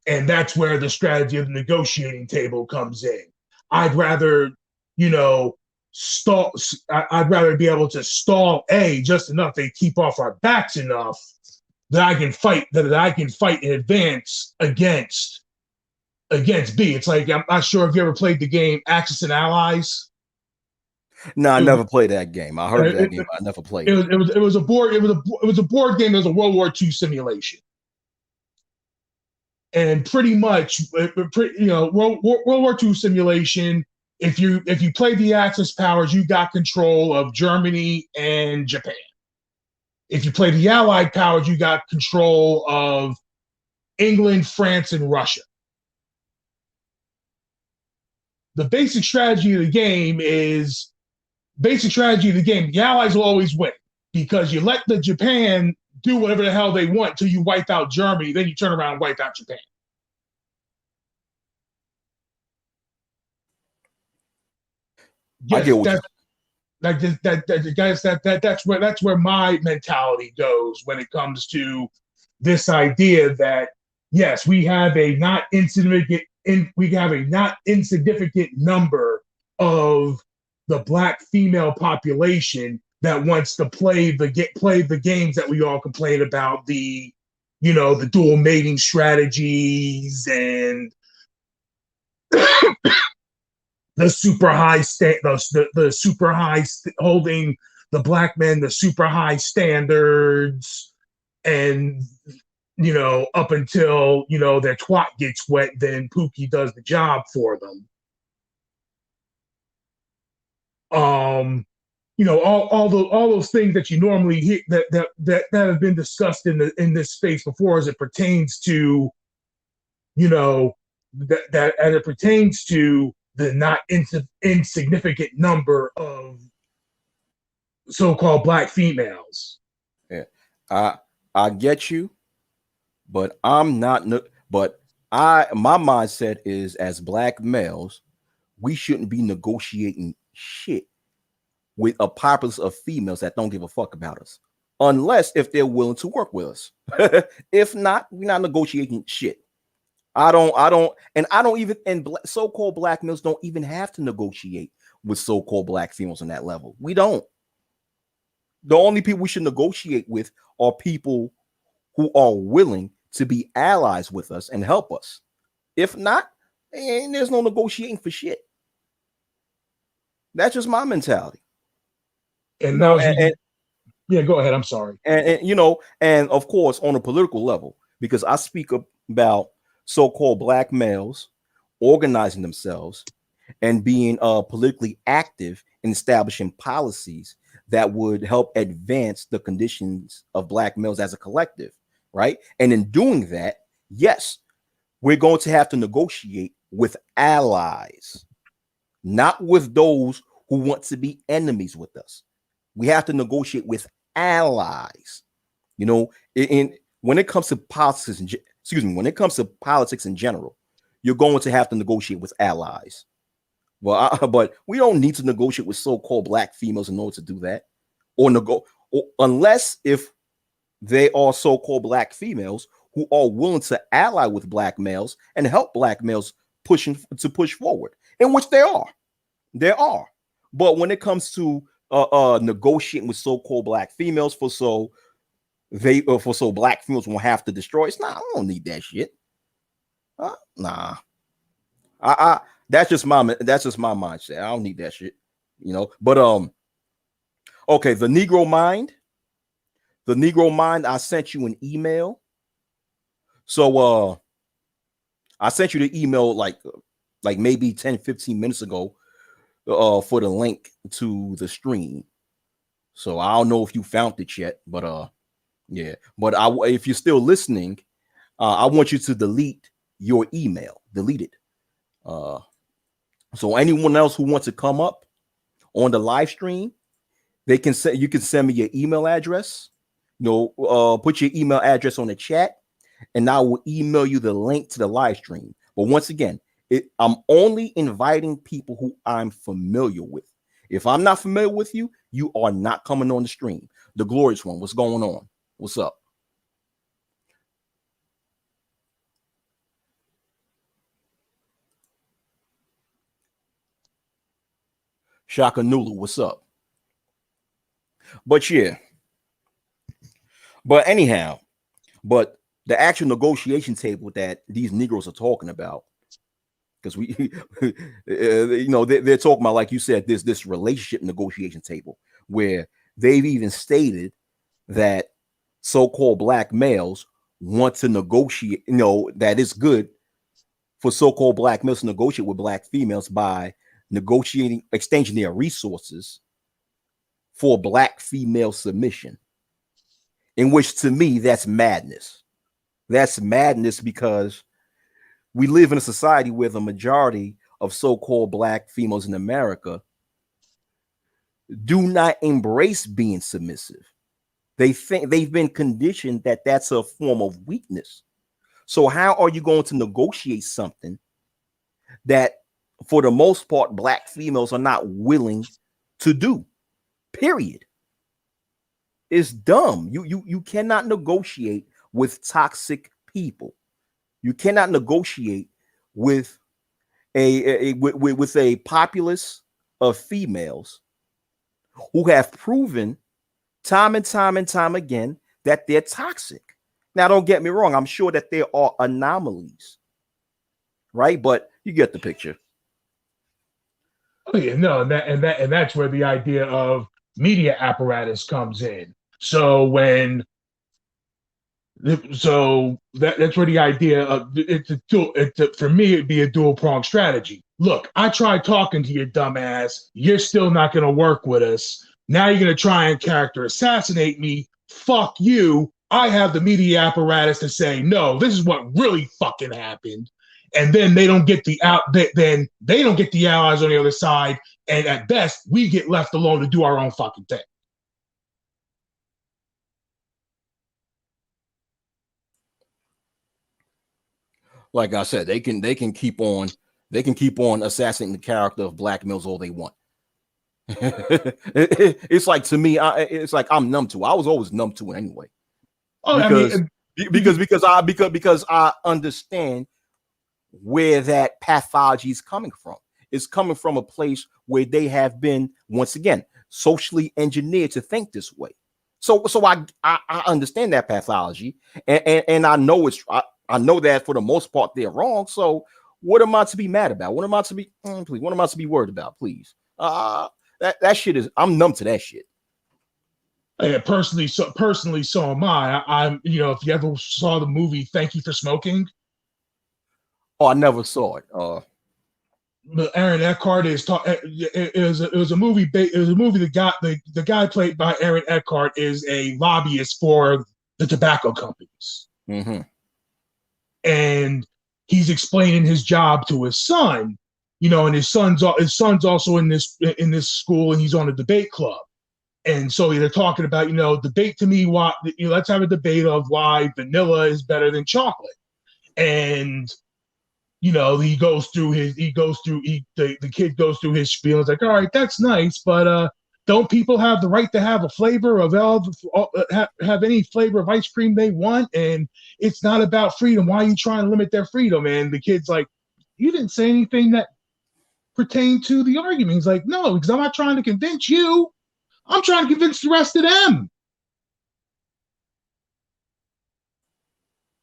And that's where the strategy of the negotiating table comes in. I'd rather, I'd rather be able to stall A just enough to keep off our backs enough that I can fight in advance against B. It's like, I'm not sure if you ever played the game Axis and Allies. No, I never played that game. I heard of that game. I never played it. It was a board game. It was a World War II simulation. And pretty much, World War II simulation. If you play the Axis powers, you got control of Germany and Japan. If you play the Allied powers, you got control of England, France, and Russia. The basic strategy of the game, the Allies will always win because you let the Japan do whatever the hell they want till you wipe out Germany, then you turn around and wipe out Japan. Yes, that's where my mentality goes when it comes to this idea that, yes, we have a not insignificant number of the black female population that wants to play the games that we all complain about, the dual mating strategies and the super high the super high holding the black men the super high standards, and up until their twat gets wet, then Pookie does the job for them. All those things that you normally hear that have been discussed in this space before, as it pertains to that as it pertains to the not insignificant number of so-called black females. Yeah, I get you, but I'm not. But my mindset is, as black males, we shouldn't be negotiating shit with a populace of females that don't give a fuck about us, unless if they're willing to work with us. If not, we're not negotiating shit. I don't even, and so-called black males don't even have to negotiate with so-called black females on that level. We don't. The only people we should negotiate with are people who are willing to be allies with us and help us. If not, and there's no negotiating for shit. That's just my mentality. And now, yeah, go ahead. I'm sorry. And of course, on a political level, because I speak about so-called black males organizing themselves and being politically active in establishing policies that would help advance the conditions of black males as a collective, right? And in doing that, yes, we're going to have to negotiate with allies, not with those who want to be enemies with us. We have to negotiate with allies. When it comes to politics, when it comes to politics in general, you're going to have to negotiate with allies. Well, but we don't need to negotiate with so-called black females in order to do that, or unless if they are so-called black females who are willing to ally with black males and help black males push forward, in which there are. But when it comes to negotiating with so-called black females for black females won't have to destroy, it's not. I don't need that shit. Nah. That's just my mindset. I don't need that shit, But okay, the Negro Mind. I sent you an email. So I sent you the email like maybe 10-15 minutes ago for the link to the stream. So I don't know if you found it yet, but yeah. But if you're still listening, I want you to delete your email. Delete it. So anyone else who wants to come up on the live stream, you can send me your email address. Put your email address on the chat, and I will email you the link to the live stream. But once again, I'm only inviting people who I'm familiar with. If I'm not familiar with you, you are not coming on the stream. The Glorious One, what's going on? What's up? Shaka Nulu, what's up? But yeah. But anyhow, the actual negotiation table that these Negroes are talking about, because they're talking about, like you said, this relationship negotiation table where they've even stated that so-called black males want to negotiate, that it's good for so-called black males to negotiate with black females by exchanging their resources for black female submission, in which, to me, that's madness. That's madness because we live in a society where the majority of so-called black females in America do not embrace being submissive. They think they've been conditioned that that's a form of weakness. So how are you going to negotiate something that, for the most part, black females are not willing to do? Period. It's dumb. You cannot negotiate with toxic people. You cannot negotiate with a populace of females who have proven time and time and time again that they're toxic. Now, don't get me wrong. I'm sure that there are anomalies, right? But you get the picture. Oh yeah, no, and that's where the idea of media apparatus comes in. So when so that's where the idea of for me it'd be a dual pronged strategy. Look, I tried talking to your dumbass. You're still not going to work with us. Now you're going to try and character assassinate me. Fuck you. I have the media apparatus to say no. This is what really fucking happened, and then they don't get the out. Then they don't get the allies on the other side, and at best we get left alone to do our own fucking thing. Like I said, they can keep on assassinating the character of Black males all they want. It's like, to me, it's like I'm numb to it. I was always numb to it anyway. Oh, Because I mean, because I understand where that pathology is coming from. It's coming from a place where they have been, once again, socially engineered to think this way. So I understand that pathology, and I know I know that for the most part they're wrong. So what am I to be mad about? What am I to be please? What am I to be worried about? Please, that shit is, I'm numb to that shit. personally, so am I. I'm, if you ever saw the movie Thank You for Smoking, Oh, I never saw it. Aaron Eckhart it was a movie. It was a movie. The guy played by Aaron Eckhart is a lobbyist for the tobacco companies, Mm-hmm. and he's explaining his job to his son. And his son's also in this school, and he's on a debate club. And so they're talking about, debate to me, why, let's have a debate of why vanilla is better than chocolate. And, the kid goes through his spiel. It's like, all right, that's nice, but don't people have the right to have a flavor of have any flavor of ice cream they want? And it's not about freedom. Why are you trying to limit their freedom? And the kid's like, you didn't say anything that pertained to the argument. He's like, no, because I'm not trying to convince you. I'm trying to convince the rest of them.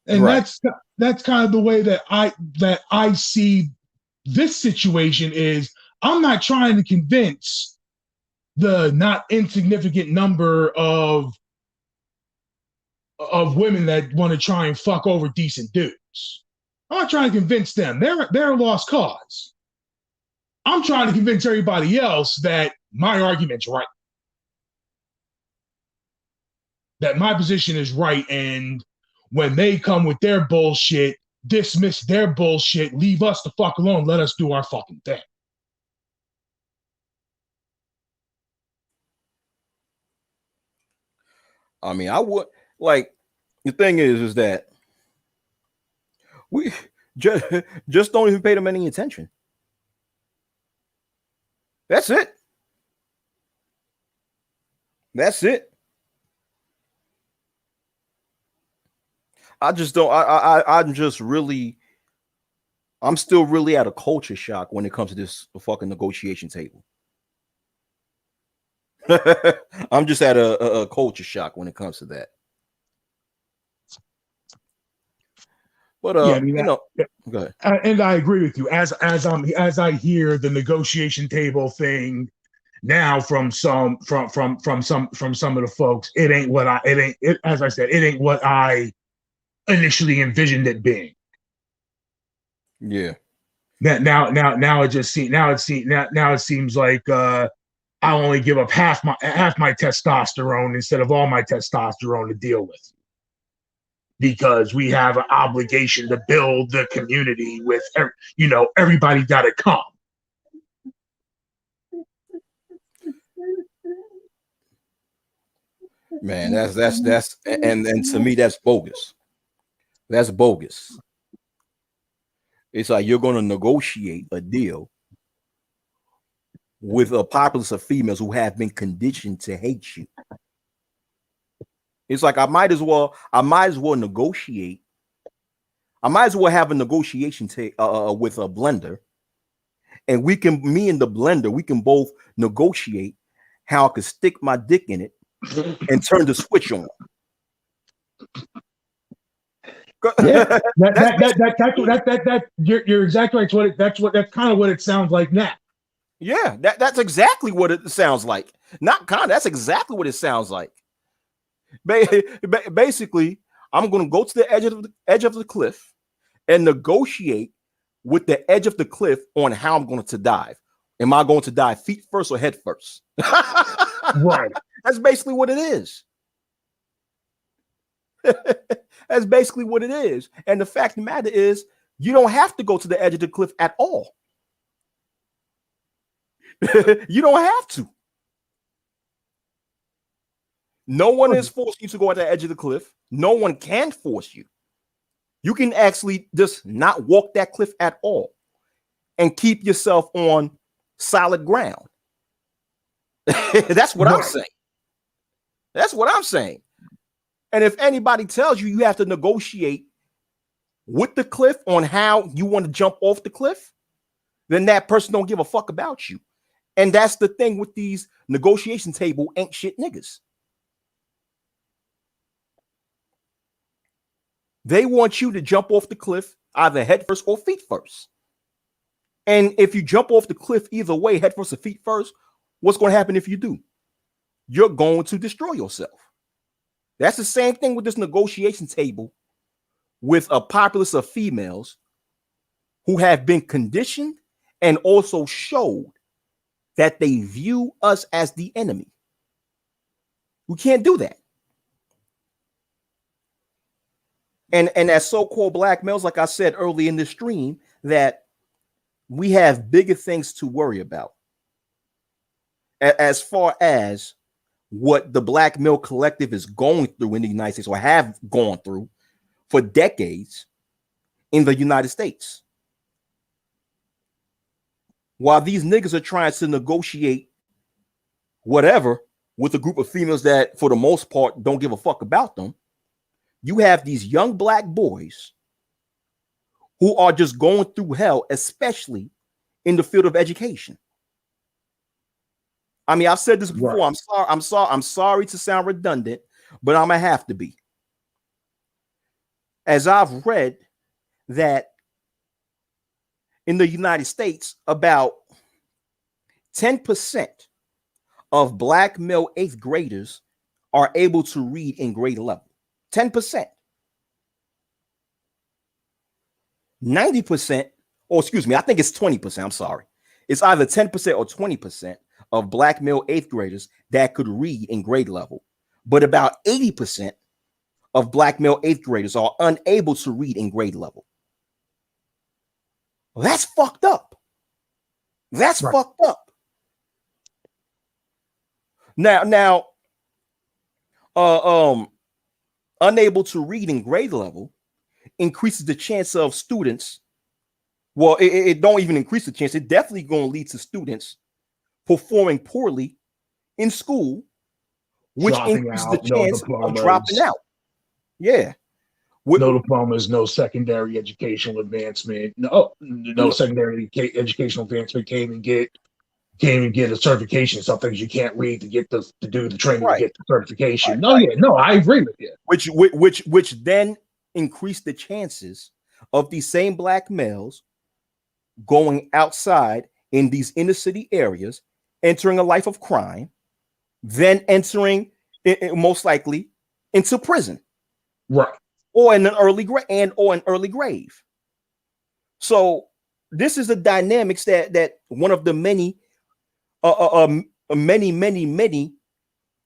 And Right. that's kind of the way that I see this situation is I'm not trying to convince the not insignificant number of women that want to try and fuck over decent dudes. I'm not trying to convince them. They're a lost cause. I'm trying to convince everybody else that my argument's right. That my position is right, and when they come with their bullshit, dismiss their bullshit, leave us the fuck alone, let us do our fucking thing. I mean, I would like, the thing is that we just don't even pay them any attention. That's it. That's it. I just don't. I'm just really. I'm still really at a culture shock when it comes to this fucking negotiation table. I'm just at a culture shock when it comes to that. But Yeah, I mean, go ahead. and I agree with you. As I hear the negotiation table thing now from some of the folks, it ain't what as I said, it ain't what I initially envisioned it being. Yeah. Now it seems like I'll only give up half my testosterone instead of all my testosterone to deal with, because we have an obligation to build the community with everybody got to come. Man, that's and to me that's bogus. That's bogus. It's like you're going to negotiate a deal with a populace of females who have been conditioned to hate you. It's like I might as well negotiate. I might as well have a negotiation with a blender, and me and the blender, we can both negotiate how I could stick my dick in it and turn the switch on. Yeah, you're exactly right. That's kind of what it sounds like now. Yeah, that's exactly what it sounds like. Not kind of, that's exactly what it sounds like. Basically, I'm going to go to the edge of the cliff and negotiate with the edge of the cliff on how I'm going to dive. Am I going to dive feet first or head first? Right. That's basically what it is. That's basically what it is. And the fact of the matter is, you don't have to go to the edge of the cliff at all. You don't have to. No one is forcing you to go at the edge of the cliff. No one can force you. You can actually just not walk that cliff at all and keep yourself on solid ground. That's what I'm saying. That's what I'm saying. And if anybody tells you you have to negotiate with the cliff on how you want to jump off the cliff, then that person don't give a fuck about you. And that's the thing with these negotiation table ain't shit niggas. They want you to jump off the cliff either head first or feet first. And if you jump off the cliff either way, head first or feet first, what's going to happen if you do? You're going to destroy yourself. That's the same thing with this negotiation table with a populace of females who have been conditioned and also showed that they view us as the enemy. We can't do that. And as so-called black males, like I said early in the stream, that we have bigger things to worry about as far as what the black male collective is going through in the United States, or have gone through for decades in the United States. While these niggas are trying to negotiate whatever with a group of females that, for the most part, don't give a fuck about them, you have these young black boys who are just going through hell, especially in the field of education. I mean, I've said this before. Right. I'm sorry to sound redundant, but I'm gonna have to be. As I've read that in the United States, about 10% of black male 8th graders are able to read in grade level. 10%. 90%, or excuse me, I think it's 20%. I'm sorry. It's either 10% or 20% of black male 8th graders that could read in grade level. But about 80% of black male 8th graders are unable to read in grade level. Well, that's fucked up. That's right. Fucked up. Now, unable to read in grade level increases the chance of students. Well, it don't even increase the chance. It definitely going to lead to students performing poorly in school, which increases the chance of dropping out. Yeah. No diplomas, no secondary educational advancement. No secondary educational advancement. Can't even get a certification. Some things you can't read to do the training to get the certification. I agree with you. Which then increase the chances of these same black males going outside in these inner city areas, entering a life of crime, then entering most likely into prison, right, or in an early grave. So this is the dynamics that one of the many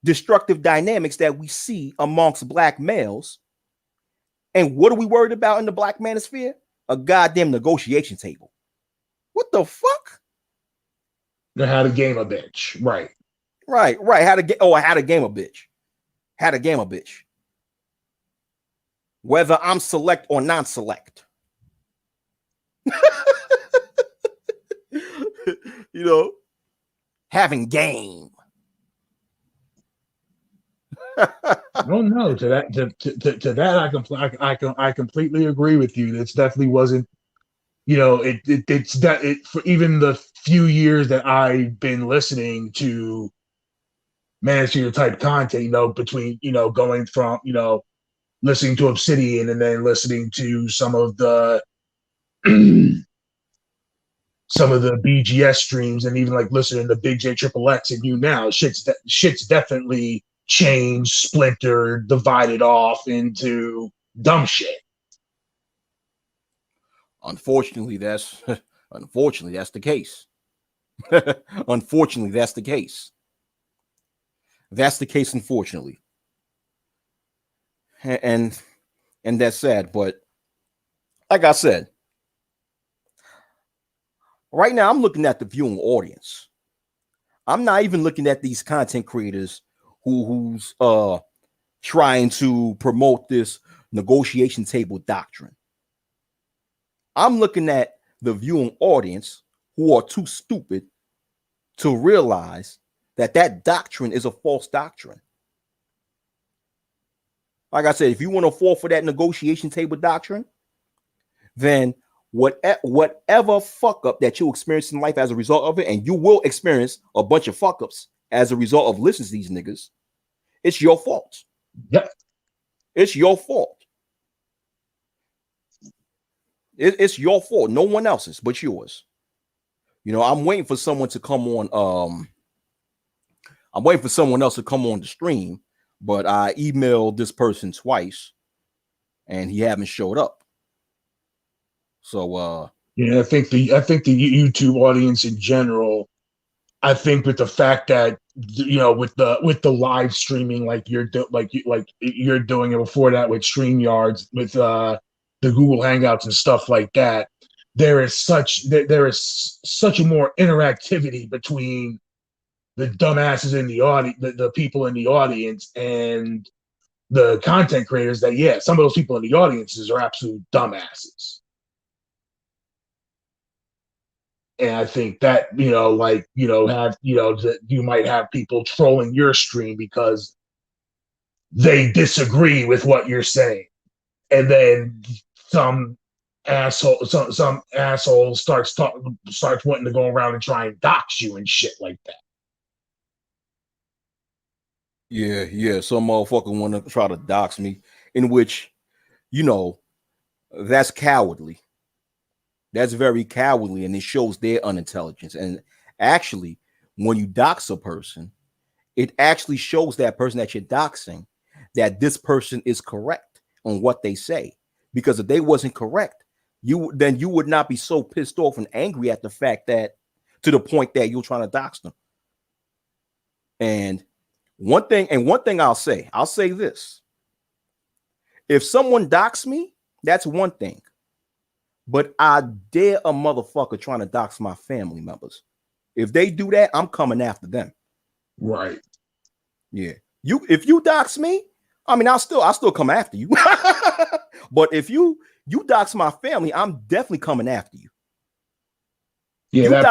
destructive dynamics that we see amongst black males. And what are we worried about in the black manosphere? A goddamn negotiation table. What the fuck? How to game a bitch. Right. How to game a bitch. How to game a bitch. Whether I'm select or non-select. You know, having game. No, to that I completely agree with you. This definitely wasn't, it's that it for even the few years that I've been listening to manosphere type content, between, going from, listening to Obsidian and then listening to some of the some of the BGS streams, and even like listening to Big J Triple X and you now, shit's definitely changed, splintered, divided off into dumb shit. Unfortunately, that's unfortunately that's the case. Unfortunately, that's the case. That's the case, unfortunately. And that's sad. But like I said, right now I'm looking at the viewing audience. I'm not even looking at these content creators who's trying to promote this negotiation table doctrine. I'm looking at the viewing audience who are too stupid to realize that that doctrine is a false doctrine. Like I said, if you want to fall for that negotiation table doctrine, then whatever fuck up that you experience in life as a result of it, and you will experience a bunch of fuck ups as a result of listening to these niggas, it's your fault. Yep. It's your fault. It's your fault. No one else's but yours. I'm waiting for someone to come on. I'm waiting for someone else to come on the stream, but I emailed this person twice, and he haven't showed up. So yeah, I think the YouTube audience in general, I think with the fact that with the live streaming like you're doing it before that with StreamYards, with the Google Hangouts and stuff like that, there is such a more interactivity between the dumbasses in the audience, the people in the audience, and the content creators. That, yeah, some of those people in the audiences are absolute dumbasses. And I think that, that you might have people trolling your stream because they disagree with what you're saying. And then some asshole starts wanting to go around and try and dox you and shit like that. yeah, some motherfucker want to try to dox me, in which, that's cowardly. That's very cowardly, and it shows their unintelligence. And actually, when you dox a person, it actually shows that person that you're doxing that this person is correct on what they say. Because if they wasn't correct, you would not be so pissed off and angry at the fact that, to the point that you're trying to dox them. And one thing I'll say this: if someone dox me, that's one thing. But I dare a motherfucker trying to dox my family members. If they do that, I'm coming after them. Right. Yeah. If you dox me, I mean, I'll still come after you. But if you dox my family, I'm definitely coming after you. Yeah,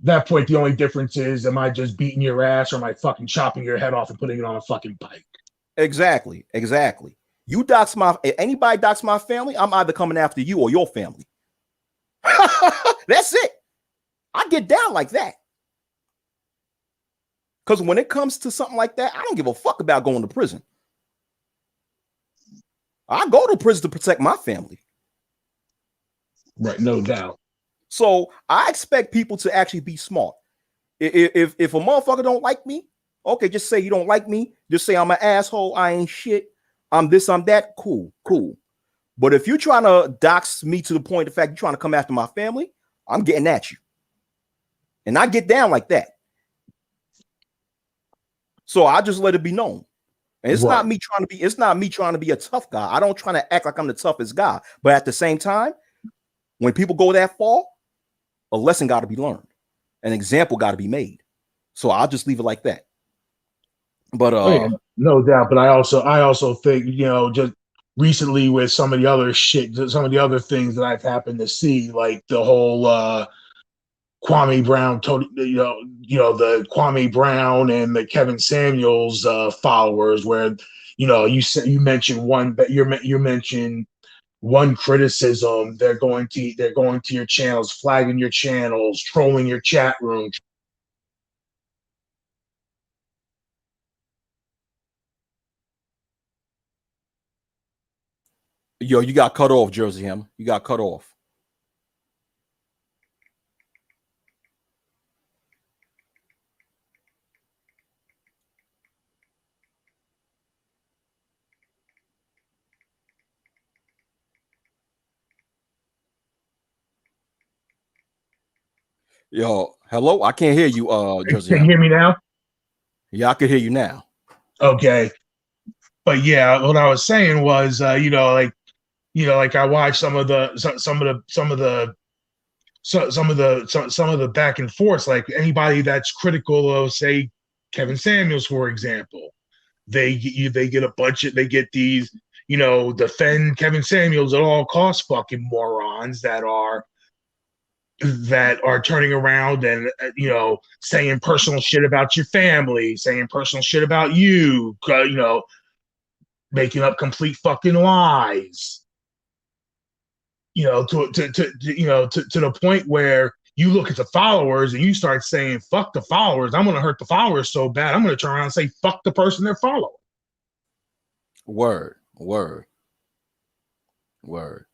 that point, the only difference is, am I just beating your ass, or am I fucking chopping your head off and putting it on a fucking bike? Exactly. Anybody dox my family, I'm either coming after you or your family. That's it. I get down like that. Because when it comes to something like that, I don't give a fuck about going to prison. I go to prison to protect my family. Right, no doubt. So I expect people to actually be smart. If a motherfucker don't like me, okay, just say you don't like me. Just say I'm an asshole. I ain't shit. I'm this, I'm that. Cool. But if you're trying to dox me to the point of the fact you're trying to come after my family, I'm getting at you. And I get down like that. So I just let it be known. And it's not me trying to be a tough guy. I don't try to act like I'm the toughest guy. But at the same time, when people go that far, a lesson got to be learned. An example got to be made. So I'll just leave it like that. But no doubt. But I also think, just recently with some of the other things that I've happened to see, like the whole Kwame Brown, the Kwame Brown and the Kevin Samuels followers, where you mentioned one, but you mentioned one criticism, they're going to your channels, flagging your channels, trolling your chat room. Yo, you got cut off, Jersey Hammer. You got cut off. Yo, hello. I can't hear you, Jersey Can you Hammer. hear me now? Yeah, I can hear you now. Okay. But yeah, what I was saying was, like I watched some of the back and forth, like anybody that's critical of, say, Kevin Samuels, for example, they get a bunch of they get these, defend Kevin Samuels at all costs fucking morons that are turning around and saying personal shit about your family, saying personal shit about you, making up complete fucking lies, to the point where you look at the followers and you start saying, fuck the followers. I'm going to hurt the followers so bad. I'm going to turn around and say, fuck the person they're following. Word, word, word.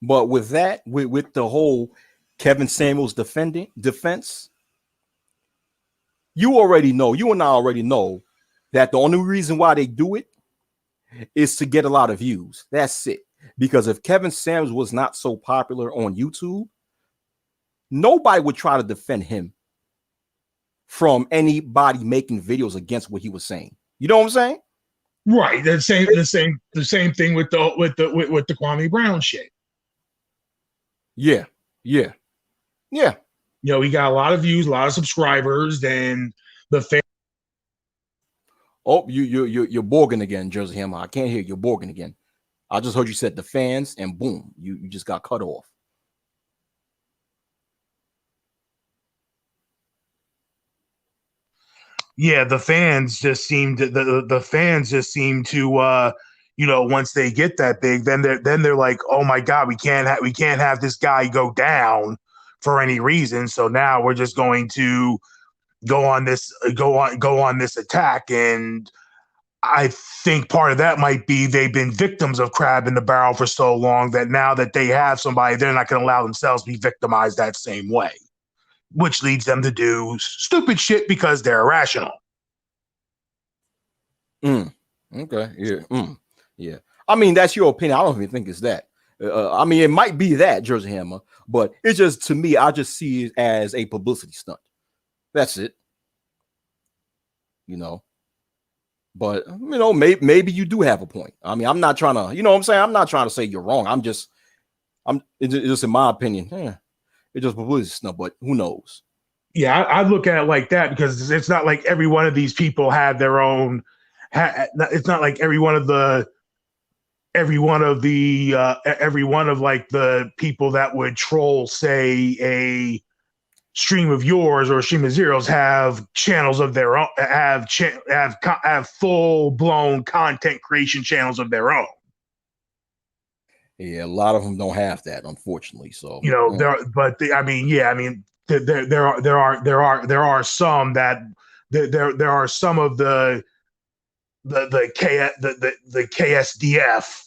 But with that, with the whole Kevin Samuels defense, you and I already know that the only reason why they do it is to get a lot of views. That's it. Because if Kevin Samuels was not so popular on YouTube, nobody would try to defend him from anybody making videos against what he was saying. You know what I'm saying? Right. The same thing with the Kwame Brown shit. Yeah. Yeah. Yeah. He got a lot of views, a lot of subscribers, and the fan. Oh, you're borging again, Jersey Hammer. I can't hear you. You're borging again. I just heard you said the fans, and boom, you just got cut off. Yeah, the fans just seem to once they get that big, then they're like, oh my god, we can't have this guy go down for any reason. So now we're just going to go on this attack. And I think part of that might be they've been victims of crab in the barrel for so long that now that they have somebody, they're not going to allow themselves to be victimized that same way, which leads them to do stupid shit because they're irrational. Okay. Yeah. Yeah. I mean, that's your opinion. I don't even think it's that. I mean, it might be that, Jersey Hammer, but it's just, to me, I just see it as a publicity stunt. That's it. But maybe you do have a point. I mean, I'm not trying to, what I'm saying? I'm not trying to say you're wrong. It's just in my opinion, it's just publicity stunt, but who knows? Yeah, I look at it like that because it's not like every one of these people have their own. It's not like every one of like the people that would troll, say, a stream of yours or a stream of zeros have channels of their own, have full blown content creation channels of their own. Yeah, a lot of them don't have that, unfortunately. So there are some that there are some of the KSDF,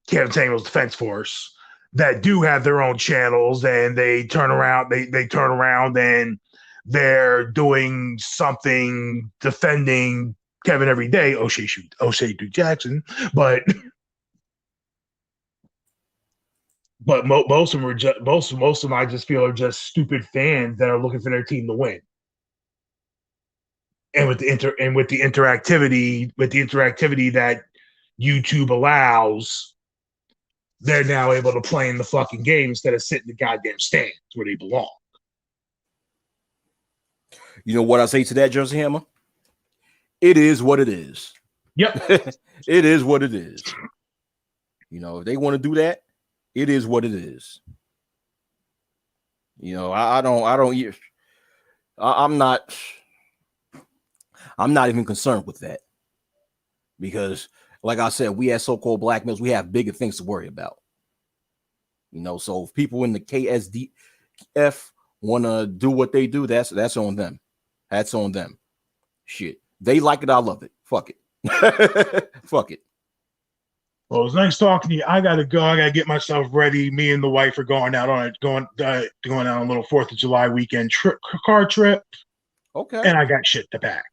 Kevin Samuels Defense Force, that do have their own channels, and they turn around and they're doing something defending Kevin every day, O'Shea Duke Jackson, but most of them are just most of them I just feel are just stupid fans that are looking for their team to win. And with the interactivity that YouTube allows, they're now able to play in the fucking game instead of sitting in the goddamn stands where they belong. You know what I say to that, Jersey Hammer? It is what it is. Yep. It is what it is. If they want to do that, it is what it is. I'm not even concerned with that, because, like I said, we as so-called black males, we have bigger things to worry about. So if people in the KSDF want to do what they do, that's on them. That's on them. Shit. They like it, I love it. Fuck it. Fuck it. Well, it was nice talking to you. I gotta go. I gotta get myself ready. Me and the wife are going out on a little 4th of July weekend car trip, Okay. and I got shit to pack.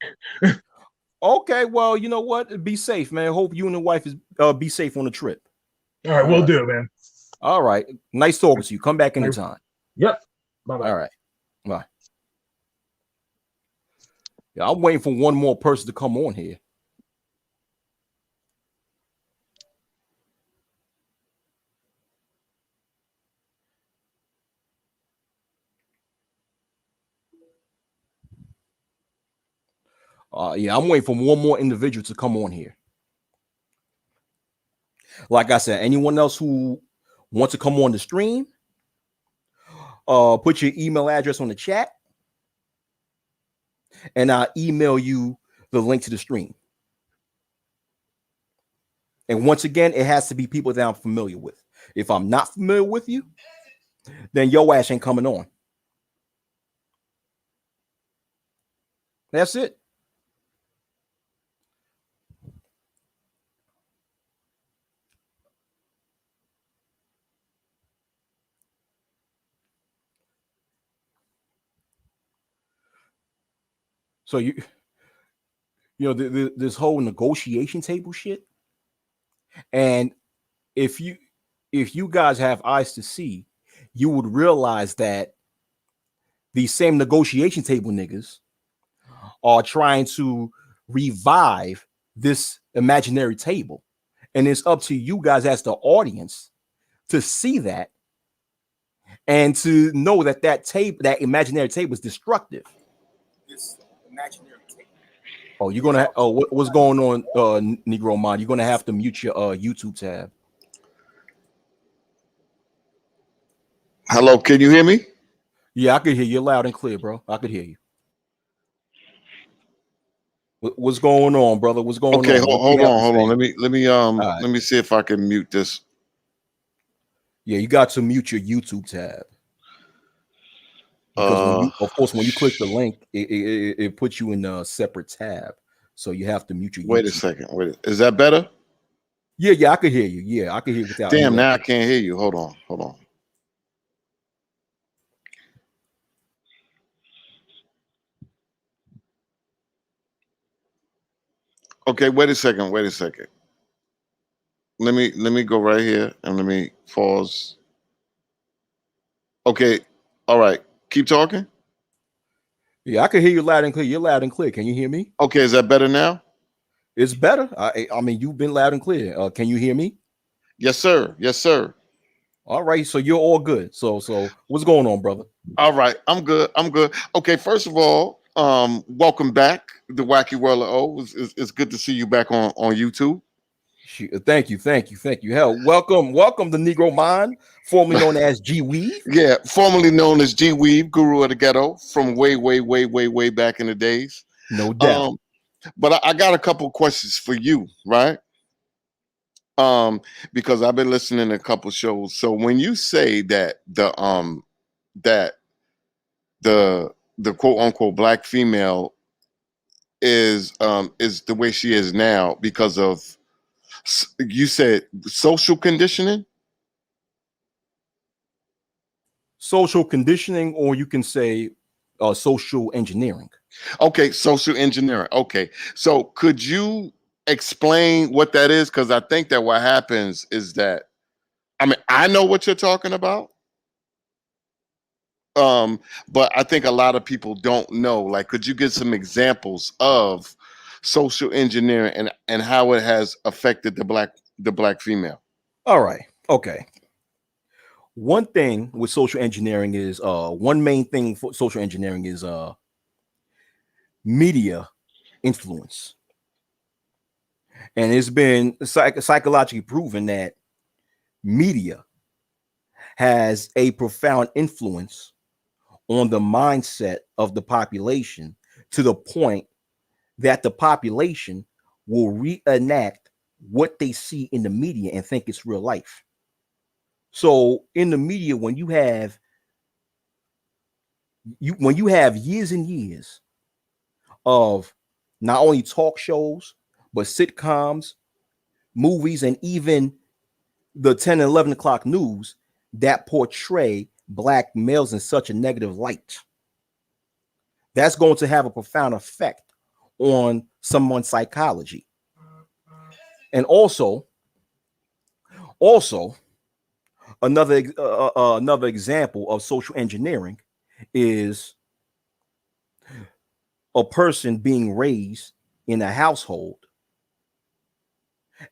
Okay. Well, you know what? Be safe, man. Hope you and the wife is be safe on the trip. All right, All we'll right. do, man. All right. Nice talking to you. Come back anytime. Yep. Bye-bye. All right. Bye. Yeah, I'm waiting for one more person to come on here. Yeah, I'm waiting for one more individual to come on here. Like I said, anyone else who wants to come on the stream, put your email address on the chat, and I'll email you the link to the stream. And once again, it has to be people that I'm familiar with. If I'm not familiar with you, then your ass ain't coming on. That's it. So this whole negotiation table shit. And if you guys have eyes to see, you would realize that these same negotiation table niggas are trying to revive this imaginary table. And it's up to you guys as the audience to see that and to know that that imaginary table is destructive. This imaginary table. Oh, you're gonna. What's going on, Negro Mind? You're gonna have to mute your YouTube tab. Hello, can you hear me? Yeah, I could hear you loud and clear, bro. I could hear you. What's going on, brother? What's going Okay, on? hold on. Right. Let me see if I can mute this. Yeah, you got to mute your YouTube tab because when you click the link, it puts you in a separate tab, so you have to mute your Wait YouTube. a second. Is that better? Yeah, I could hear you. Yeah, I could hear without. Damn, now I can't hear you. Hold on. Okay, wait a second. Let me go right here and let me pause. Okay, all right. Keep talking. Yeah, I can hear you loud and clear. You're loud and clear. Can you hear me? Okay, is that better now? It's better. I mean, you've been loud and clear. Can you hear me? Yes, sir. All right, so you're all good. So what's going on, brother? All right, I'm good. Okay, first of all, welcome back, the Wacky World of O. It's good to see you back on YouTube. Thank you. Hell, welcome the Negro Mind, formerly known as G Weave. Yeah, formerly known as G Weave, Guru of the Ghetto, from way back in the days. No doubt. But I got a couple questions for you, right? Because I've been listening to a couple shows. So when you say that that the quote unquote black female is the way she is now because of, you said, social conditioning. Social conditioning, or you can say social engineering. Okay, social engineering. Okay, so could you explain what that is? Because I think that what happens is that, I mean, I know what you're talking about, but I think a lot of people don't know. Like, could you give some examples of social engineering and how it has affected the black female? All right. Okay. One thing with social engineering is one main thing for social engineering is media influence. And it's been psychologically proven that media has a profound influence on the mindset of the population to the point that the population will reenact what they see in the media and think it's real life. So in the media, when you have years and years of not only talk shows but sitcoms movies and even the 10 and 11 o'clock news that portray black males in such a negative light. That's going to have a profound effect on someone's psychology. And also another example of social engineering is a person being raised in a household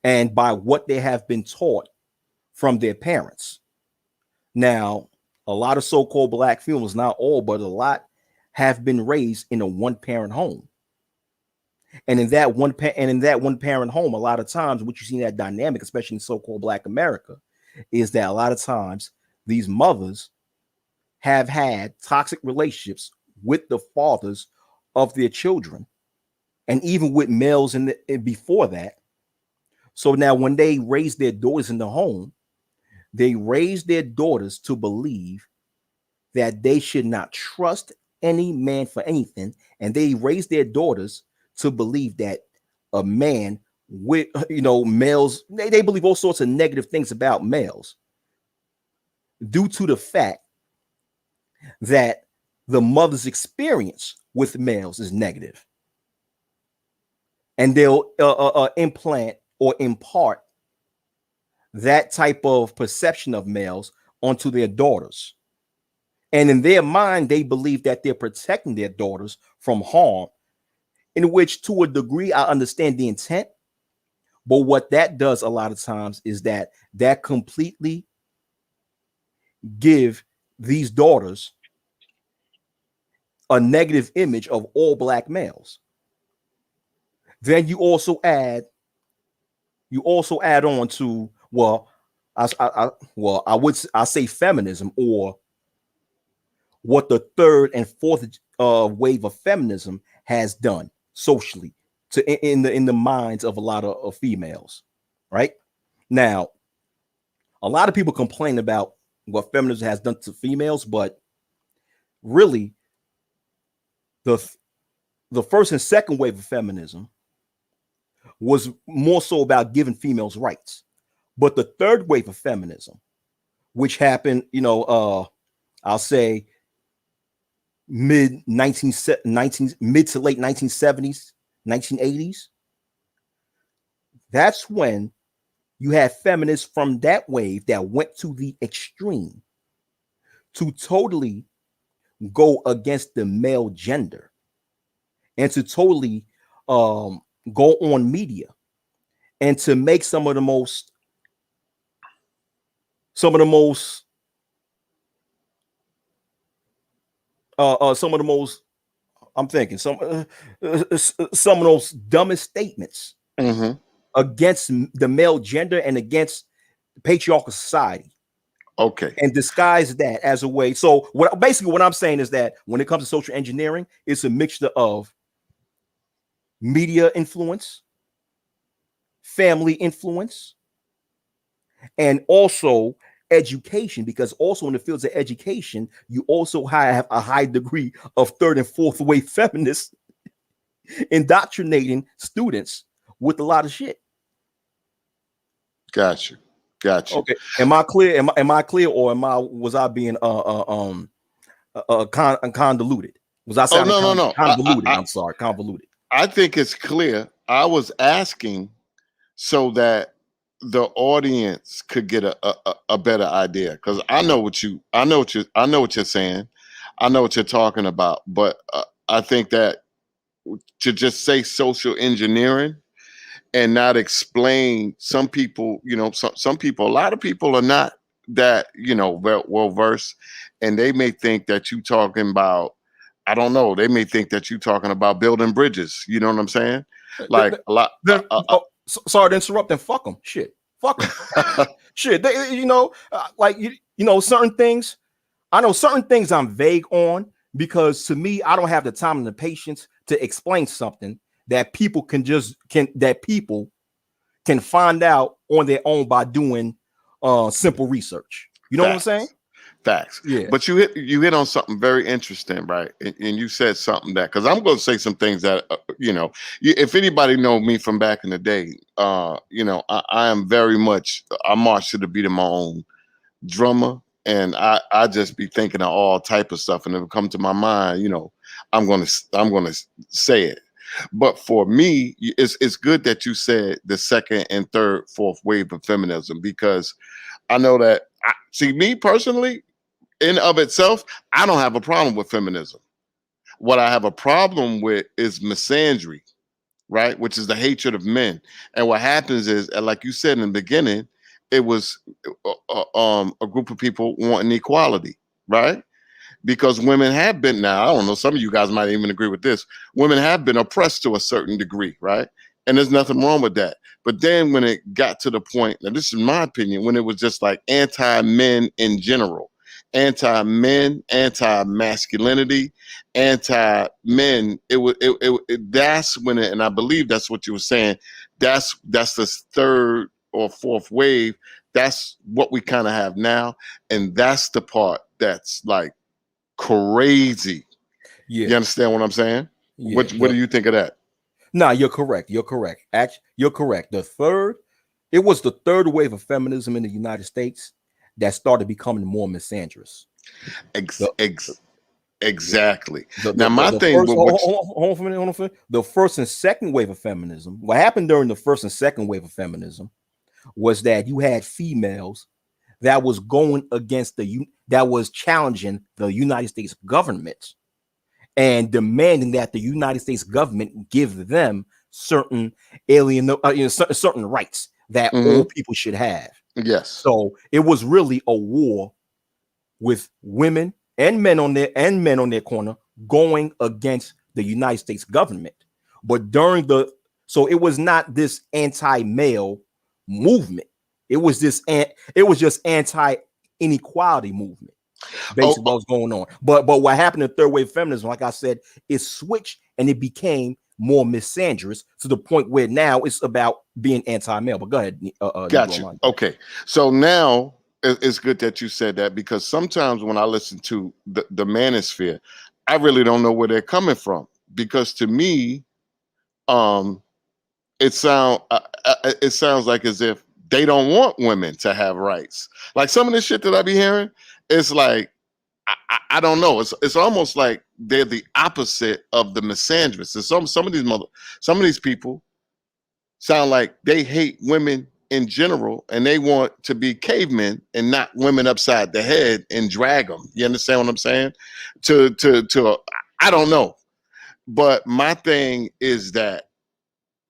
and by what they have been taught from their parents. Now, a lot of so-called black females, not all, but a lot, have been raised in a one-parent home. And in that one parent home, a lot of times what you see in that dynamic, especially in so-called Black America, is that a lot of times these mothers have had toxic relationships with the fathers of their children, and even with males before that. So now when they raise their daughters in the home, they raise their daughters to believe that they should not trust any man for anything, and they raise their daughters to believe that a man with, males, they believe all sorts of negative things about males due to the fact that the mother's experience with males is negative. And they'll implant or impart that type of perception of males onto their daughters. And in their mind, they believe that they're protecting their daughters from harm, in which to a degree, I understand the intent. But what that does a lot of times is that completely give these daughters a negative image of all black males. Then you also add on to, I say feminism, or what the third and fourth wave of feminism has done socially in the minds of a lot of females. Right now, a lot of people complain about what feminism has done to females, but really the first and second wave of feminism was more so about giving females rights. But the third wave of feminism, which happened, I'll say mid to late 1970s, 1980s, that's when you had feminists from that wave that went to the extreme to totally go against the male gender and to totally go on media and to make some of the most I'm thinking some of those dumbest statements against the male gender and against patriarchal society. Okay. And disguise that as a way. So what I'm saying is that when it comes to social engineering, it's a mixture of media influence, family influence, and also education, because also in the fields of education, you also have a high degree of third and fourth wave feminists indoctrinating students with a lot of shit. Gotcha. Okay. Am I clear? Am I clear, or was I being convoluted? Was I sounding no. Convoluted. I'm sorry, convoluted. I think it's clear. I was asking so that the audience could get a better idea, because I know what you're saying. I know what you're talking about, but I think that to just say social engineering and not explain, some people, some people, a lot of people are not that, well versed, and they may think that you talking about, I don't know, they may think that you talking about building bridges. You know what I'm saying? Like a lot. Sorry to interrupt. And fuck them. Shit. Fuck them. Shit. Certain things. I know certain things I'm vague on, because to me, I don't have the time and the patience to explain something that people can find out on their own by doing simple research. You know what I'm saying? Facts. Yeah. But you hit on something very interesting, right? And you said something that, because I'm going to say some things that if anybody know me from back in the day, I am very much, I march to the beat of my own drummer, and I just be thinking of all type of stuff, and if it come to my mind, I'm gonna say it. But for me, it's good that you said the second and third, fourth wave of feminism, because I know that, see, me personally, in of itself, I don't have a problem with feminism. What I have a problem with is misandry, right? Which is the hatred of men. And what happens is, like you said in the beginning, it was a group of people wanting equality, right? Because women have been, now I don't know, some of you guys might even agree with this, women have been oppressed to a certain degree, right? And there's nothing wrong with that. But then when it got to the point, now this is my opinion, when it was just like anti-men in general, anti-men, anti-masculinity, anti-men, that's when it, and I believe that's what you were saying, that's the third or fourth wave. That's what we kind of have now. And that's the part that's like crazy. Yeah, You understand what I'm saying? yeah. What do you think of that? No, you're correct. You're correct. Actually, you're correct. It was the third wave of feminism in the United States that started becoming more misandrous. The, Exactly. Now, my the thing first, with what, hold on for a minute, hold on for a minute. The first and second wave of feminism, what happened during the first and second wave of feminism was that you had females that was going against that was challenging the United States government and demanding that the United States government give them certain certain rights that all people should have. yes, So it was really a war with women and men on their corner going against the United States government. But so it was not this anti-male movement. It was just anti-inequality movement. Basically, what was going on. But what happened in third wave feminism, like I said, it switched and it became more misandrous to the point where now it's about being anti-male. But go ahead. got you. Okay, so now it's good that you said that, because sometimes when I listen to the manosphere, I really don't know where they're coming from, because to me, it sounds like as if they don't want women to have rights. Like some of the shit that I be hearing, it's like, I don't know. It's almost like they're the opposite of the misandrous. And some of these people sound like they hate women in general, and they want to be cavemen and knock women upside the head and drag them. You understand what I'm saying? I don't know. But my thing is that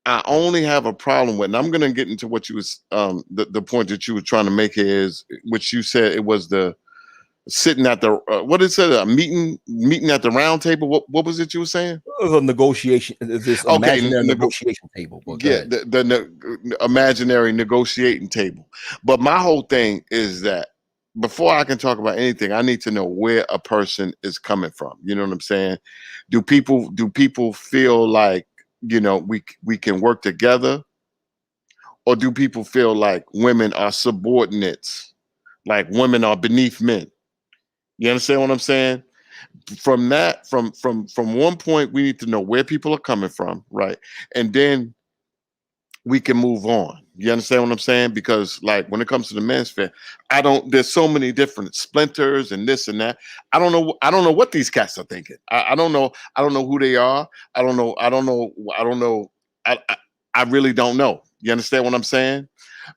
I only have a problem with, and I'm going to get into what you was, the point that you were trying to make here is, which you said it was the sitting at the, what is it, a meeting at the round table? What was it you were saying? The negotiation, this imaginary negotiation table. Yeah, the imaginary negotiating table. But my whole thing is that before I can talk about anything, I need to know where a person is coming from. You know what I'm saying? Do people feel like, we can work together, or do people feel like women are subordinates, like women are beneath men? You understand what I'm saying? From one point, we need to know where people are coming from, right? And then we can move on. You understand what I'm saying? Because like when it comes to the men's fair, there's so many different splinters and this and that. I don't know what these cats are thinking. I don't know. I don't know who they are. I don't know. I really don't know. You understand what I'm saying?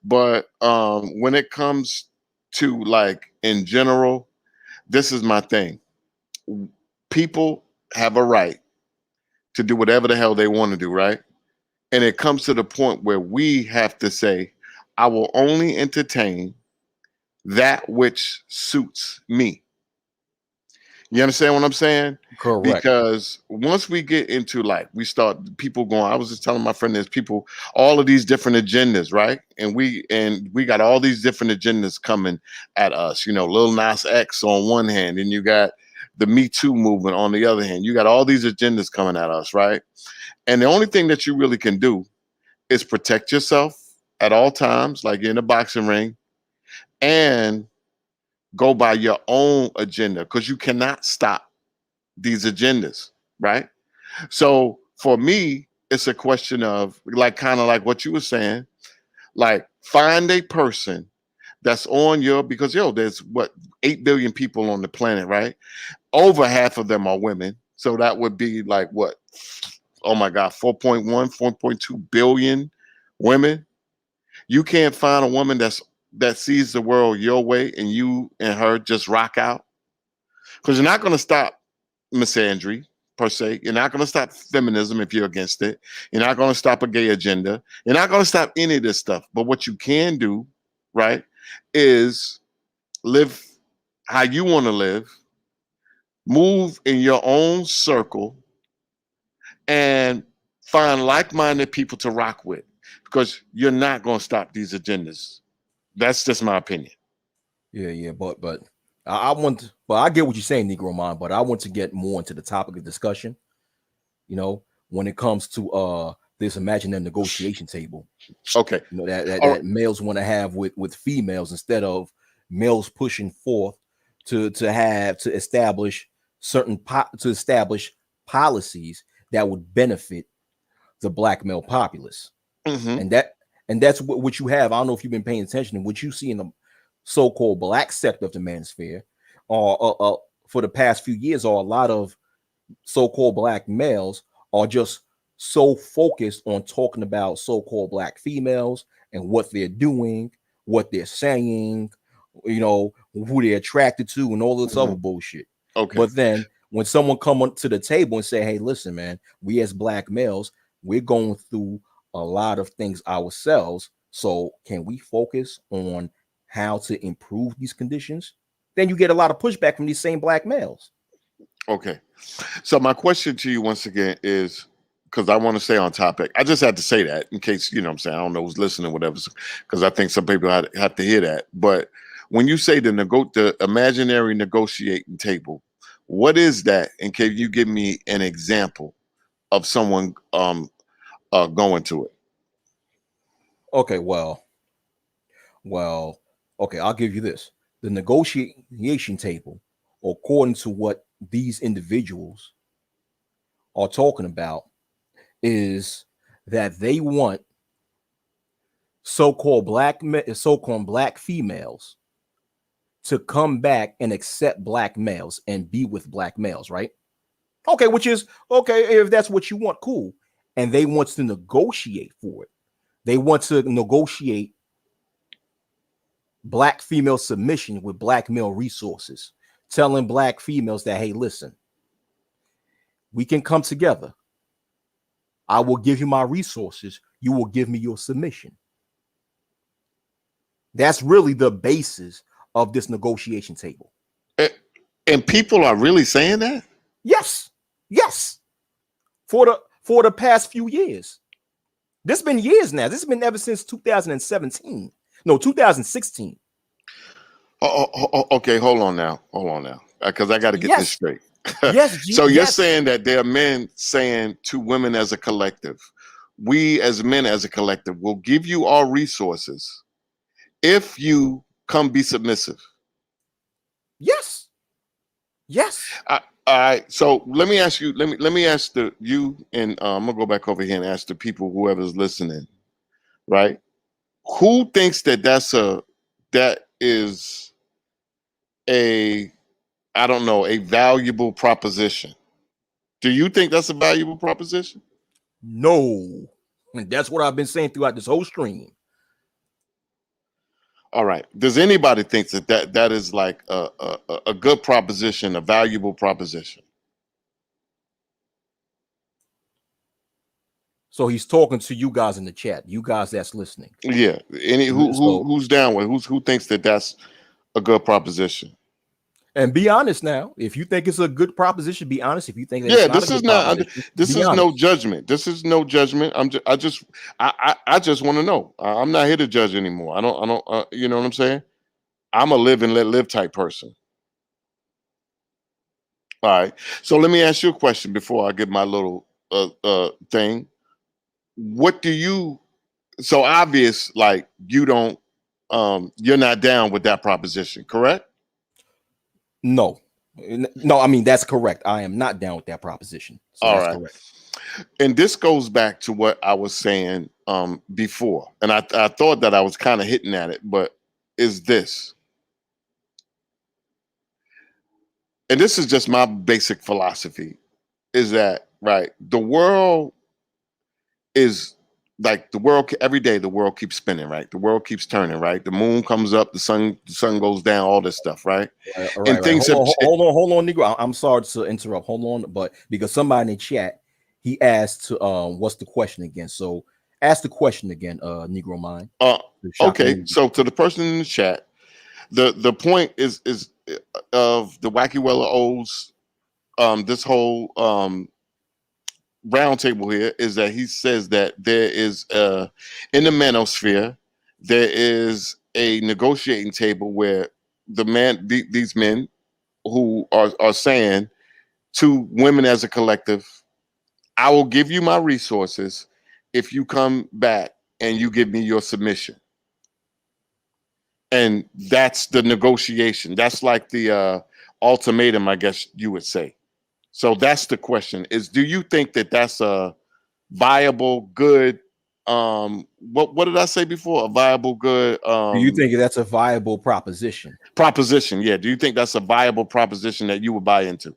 But when it comes to like in general, this is my thing. People have a right to do whatever the hell they want to do, right? And it comes to the point where we have to say, I will only entertain that which suits me. You understand what I'm saying? Correct. Because once we get into like, we start people going, I was just telling my friend, there's people, all of these different agendas, right? And we got all these different agendas coming at us, Lil Nas X on one hand, and you got the Me Too movement on the other hand. You got all these agendas coming at us, right? And the only thing that you really can do is protect yourself at all times, like in a boxing ring, and go by your own agenda, because you cannot stop these agendas, right? So for me, it's a question of like kind of like what you were saying, like find a person that's on your because there's what 8 billion people on the planet, right? Over half of them are women. So that would be like what? Oh my God, 4.1, 4.2 billion women. You can't find a woman that sees the world your way and you and her just rock out. Because you're not going to stop misandry per se. You're not going to stop feminism if you're against it. You're not going to stop a gay agenda. You're not going to stop any of this stuff. But what you can do, right, is live how you want to live, move in your own circle, and find like-minded people to rock with because you're not going to stop these agendas. That's just my opinion. Yeah, but I get what you're saying, Negro Man, but I want to get more into the topic of discussion. When it comes to this imaginary negotiation table. Okay. That males want to have with females instead of males pushing forth to establish policies that would benefit the black male populace. Mm-hmm. And that's what you have. I don't know if you've been paying attention to what you see in the so-called black sector of the manosphere, or for the past few years, or a lot of so-called black males are just so focused on talking about so-called black females and what they're doing, what they're saying, who they're attracted to, and all this other bullshit. Okay. But then when someone come on to the table and say, hey, listen, man, we as black males, we're going through a lot of things ourselves. So can we focus on how to improve these conditions? Then you get a lot of pushback from these same black males. Okay. So my question to you once again is, because I want to stay on topic. I just had to say that in case, what I'm saying, I don't know who's listening, whatever, because I think some people have to hear that. But when you say the imaginary negotiating table, what is that? And can you give me an example of someone going to it? Okay, okay, I'll give you this. The negotiation table, according to what these individuals are talking about, is that they want so-called black females to come back and accept black males and be with black males, right? Okay, which is okay if that's what you want, cool. And they want to negotiate for it. They want to negotiate black female submission with black male resources, telling black females that, hey, listen, we can come together. I will give you my resources. You will give me your submission. That's really the basis of this negotiation table. And people are really saying that? Yes. For the past few years. This has been years now. This has been ever since 2017. No, 2016. Okay, hold on now, because I got to get this straight. Yes, G, so you're saying that there are men saying to women as a collective, we as men as a collective will give you our resources if you come be submissive. Yes. All right. So let me ask you. Let me ask you, and I'm gonna go back over here and ask the people, whoever's listening, right? Who thinks that is a valuable proposition? Do you think that's a valuable proposition? No. And that's what I've been saying throughout this whole stream. All right. Does anybody think that is like a good proposition, a valuable proposition? So he's talking to you guys in the chat, you guys that's listening. Yeah. Who's down with who thinks that that's a good proposition? And be honest now. If you think it's a good proposition, be honest. If you think that this is no judgment. This is no judgment. I just want to know. I'm not here to judge anymore. I don't. You know what I'm saying? I'm a live and let live type person. All right. So let me ask you a question before I get my little thing. What do you? So obvious, like you don't. You're not down with that proposition, correct? No, I mean, that's correct. I am not down with that proposition. So All that's right. correct. And this goes back to what I was saying before, and I thought that I was kind of hitting at it, but is this, and this is just my basic philosophy, is that right? The world is like the world every day. The world keeps spinning, right? The world keeps turning, right? The moon comes up, the sun goes down, all this stuff, right? Right. Things Hold on, Negro. I'm sorry to interrupt. Hold on, but because somebody in the chat, he asked, what's the question again? So ask the question again, Negro Mind. Okay. So to the person in the chat, the point is of the Wacky Weller O's this whole roundtable here is that he says that there is in the manosphere there is a negotiating table where these men who are saying to women as a collective, I will give you my resources if you come back and you give me your submission. And that's the negotiation. That's like the ultimatum, I guess you would say. So that's the question: is do you think that that's a viable, good? What did I say before? A viable, good. Do you think that's a viable proposition? Proposition, yeah. Do you think that's a viable proposition that you would buy into?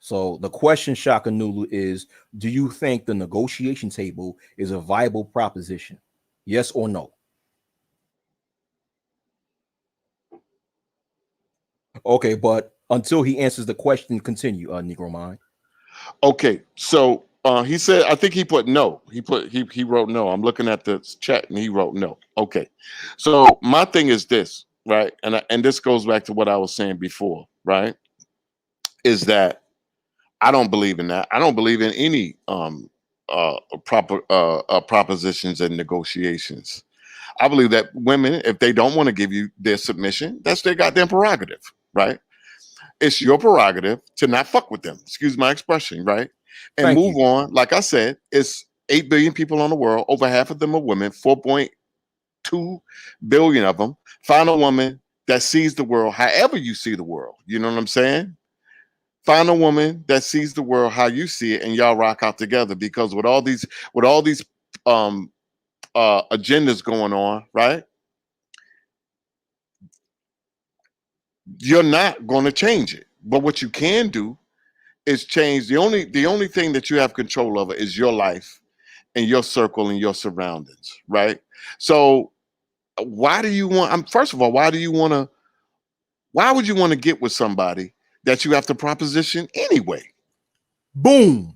So the question, Shaka Nulu, is: do you think the negotiation table is a viable proposition? Yes or no? Okay, but until he answers the question, continue, Negro Mind. Okay, so he said, I think he put no. He wrote no. I'm looking at the chat and he wrote no. Okay, so my thing is this, right? And this goes back to what I was saying before, right? Is that I don't believe in that. I don't believe in any propositions and negotiations. I believe that women, if they don't want to give you their submission, that's their goddamn prerogative, right? It's your prerogative to not fuck with them. Excuse my expression, right? And Thank move you. on. Like I said, it's 8 billion people on the world. Over half of them are women. 4.2 billion of them. Find a woman that sees the world however you see the world. You know what I'm saying? Find a woman that sees the world how you see it, and y'all rock out together. Because with all these agendas going on, right? You're not going to change it. But what you can do is change. The only thing that you have control over is your life and your circle and your surroundings, right? So why do you want? First of all, why would you want to get with somebody that you have to proposition anyway? Boom.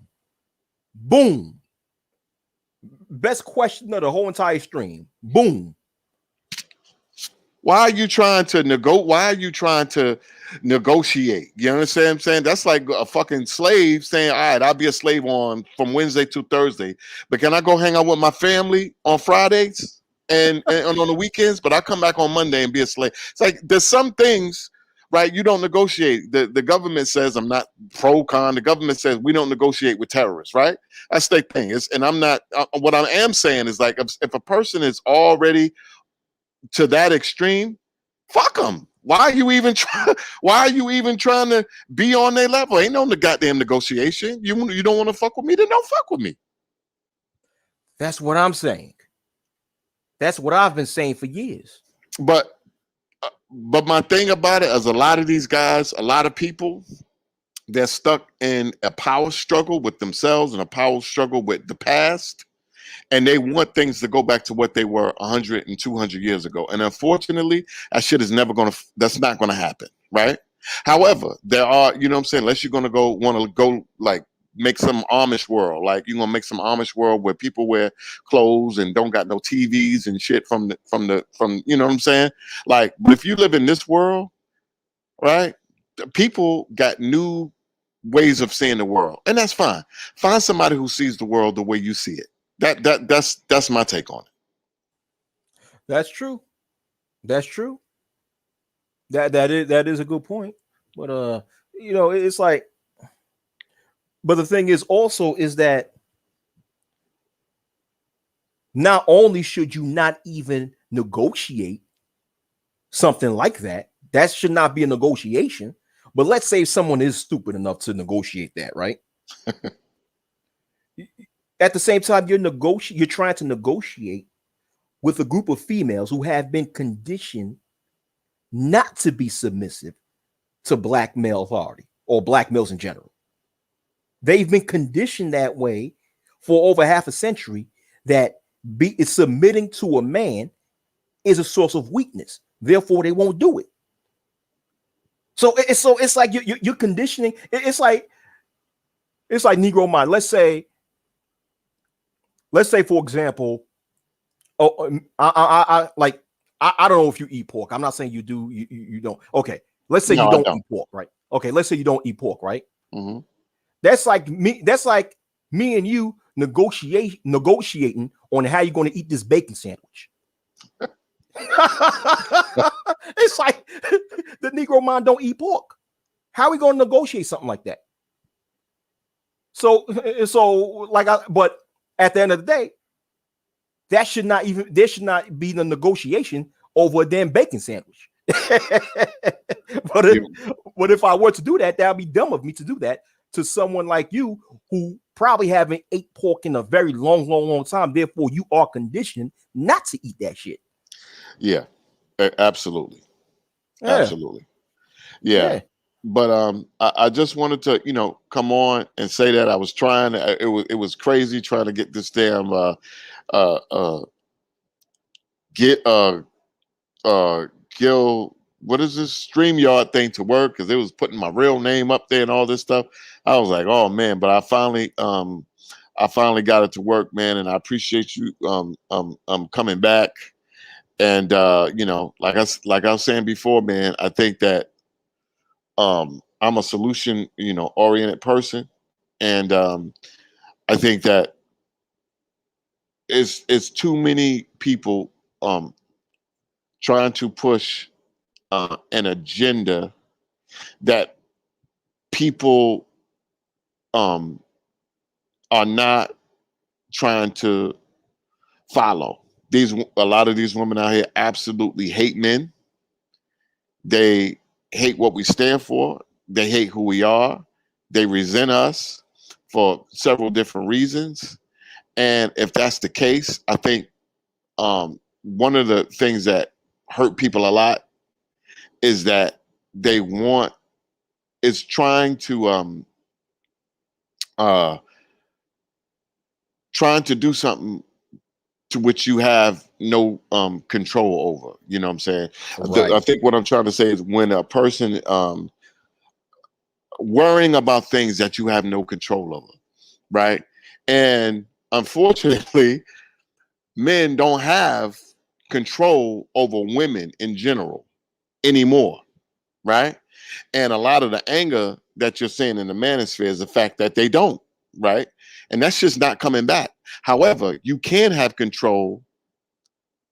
Boom. Best question of the whole entire stream. Boom. Why are you trying to negotiate? You understand what I'm saying? That's like a fucking slave saying, all right, I'll be a slave from Wednesday to Thursday, but can I go hang out with my family on Fridays and on the weekends? But I come back on Monday and be a slave. It's like there's some things, right? You don't negotiate. The government says, I'm not pro-con. The government says we don't negotiate with terrorists, right? That's their thing. And I'm not. What I am saying is like if a person is already to that extreme, fuck them. Why are you even trying to be on their level? Ain't no goddamn negotiation. You don't want to fuck with me, then don't fuck with me. That's what I'm saying. That's what I've been saying for years. But my thing about it is a lot of these guys, a lot of people, they're stuck in a power struggle with themselves and a power struggle with the past. And they want things to go back to what they were 100 and 200 years ago. And unfortunately, that shit is that's not going to happen, right? However, there are, you know what I'm saying, unless you're going to want to go like make some Amish world, like you're going to make some Amish world where people wear clothes and don't got no TVs and shit from you know what I'm saying? Like, but if you live in this world, right, people got new ways of seeing the world, and that's fine. Find somebody who sees the world the way you see it. That's my take on it. That's true. That's true. That is a good point. But it's like, but the thing is also is that not only should you not even negotiate something like that, that should not be a negotiation, But let's say someone is stupid enough to negotiate that, right? At the same time, you're trying to negotiate with a group of females who have been conditioned not to be submissive to black male authority or black males in general. They've been conditioned that way for over half a century, that submitting to a man is a source of weakness. Therefore, they won't do it. So it's like you're conditioning. It's like Negro mind. Let's say for example, I don't know if you eat pork. I'm not saying you do. You don't. Okay. Let's say No, you I don't don't. eat pork, right? Okay. Let's say you don't eat pork, right? Mm-hmm. That's like me and you negotiating on how you're going to eat this bacon sandwich. It's like the Negro mind don't eat pork. How are we going to negotiate something like that? So but at the end of the day, there should not be the negotiation over a damn bacon sandwich. But if I were to do that, that'd be dumb of me to do that to someone like you who probably haven't ate pork in a very long time. Therefore, you are conditioned not to eat that shit. Yeah, absolutely. Yeah. Absolutely. Yeah. But I just wanted to, come on and say that I was trying. It was crazy trying to get this damn Gil, what is this StreamYard thing to work, because it was putting my real name up there and all this stuff. I was like, oh man, but I finally got it to work, man, and I appreciate you coming back. And like I was saying before, man, I think that I'm a solution, oriented person. And I think that it's too many people trying to push an agenda that people are not trying to follow. A lot of these women out here absolutely hate men. They hate what we stand for. They hate who we are. They resent us for several different reasons. And if that's the case, I think one of the things that hurt people a lot is that is trying to do something to which you have no control over. You know what I'm saying? Right. I think what I'm trying to say is, when a person worrying about things that you have no control over, right? And unfortunately, men don't have control over women in general anymore, right? And a lot of the anger that you're seeing in the manosphere is the fact that they don't, right? And that's just not coming back. However, you can have control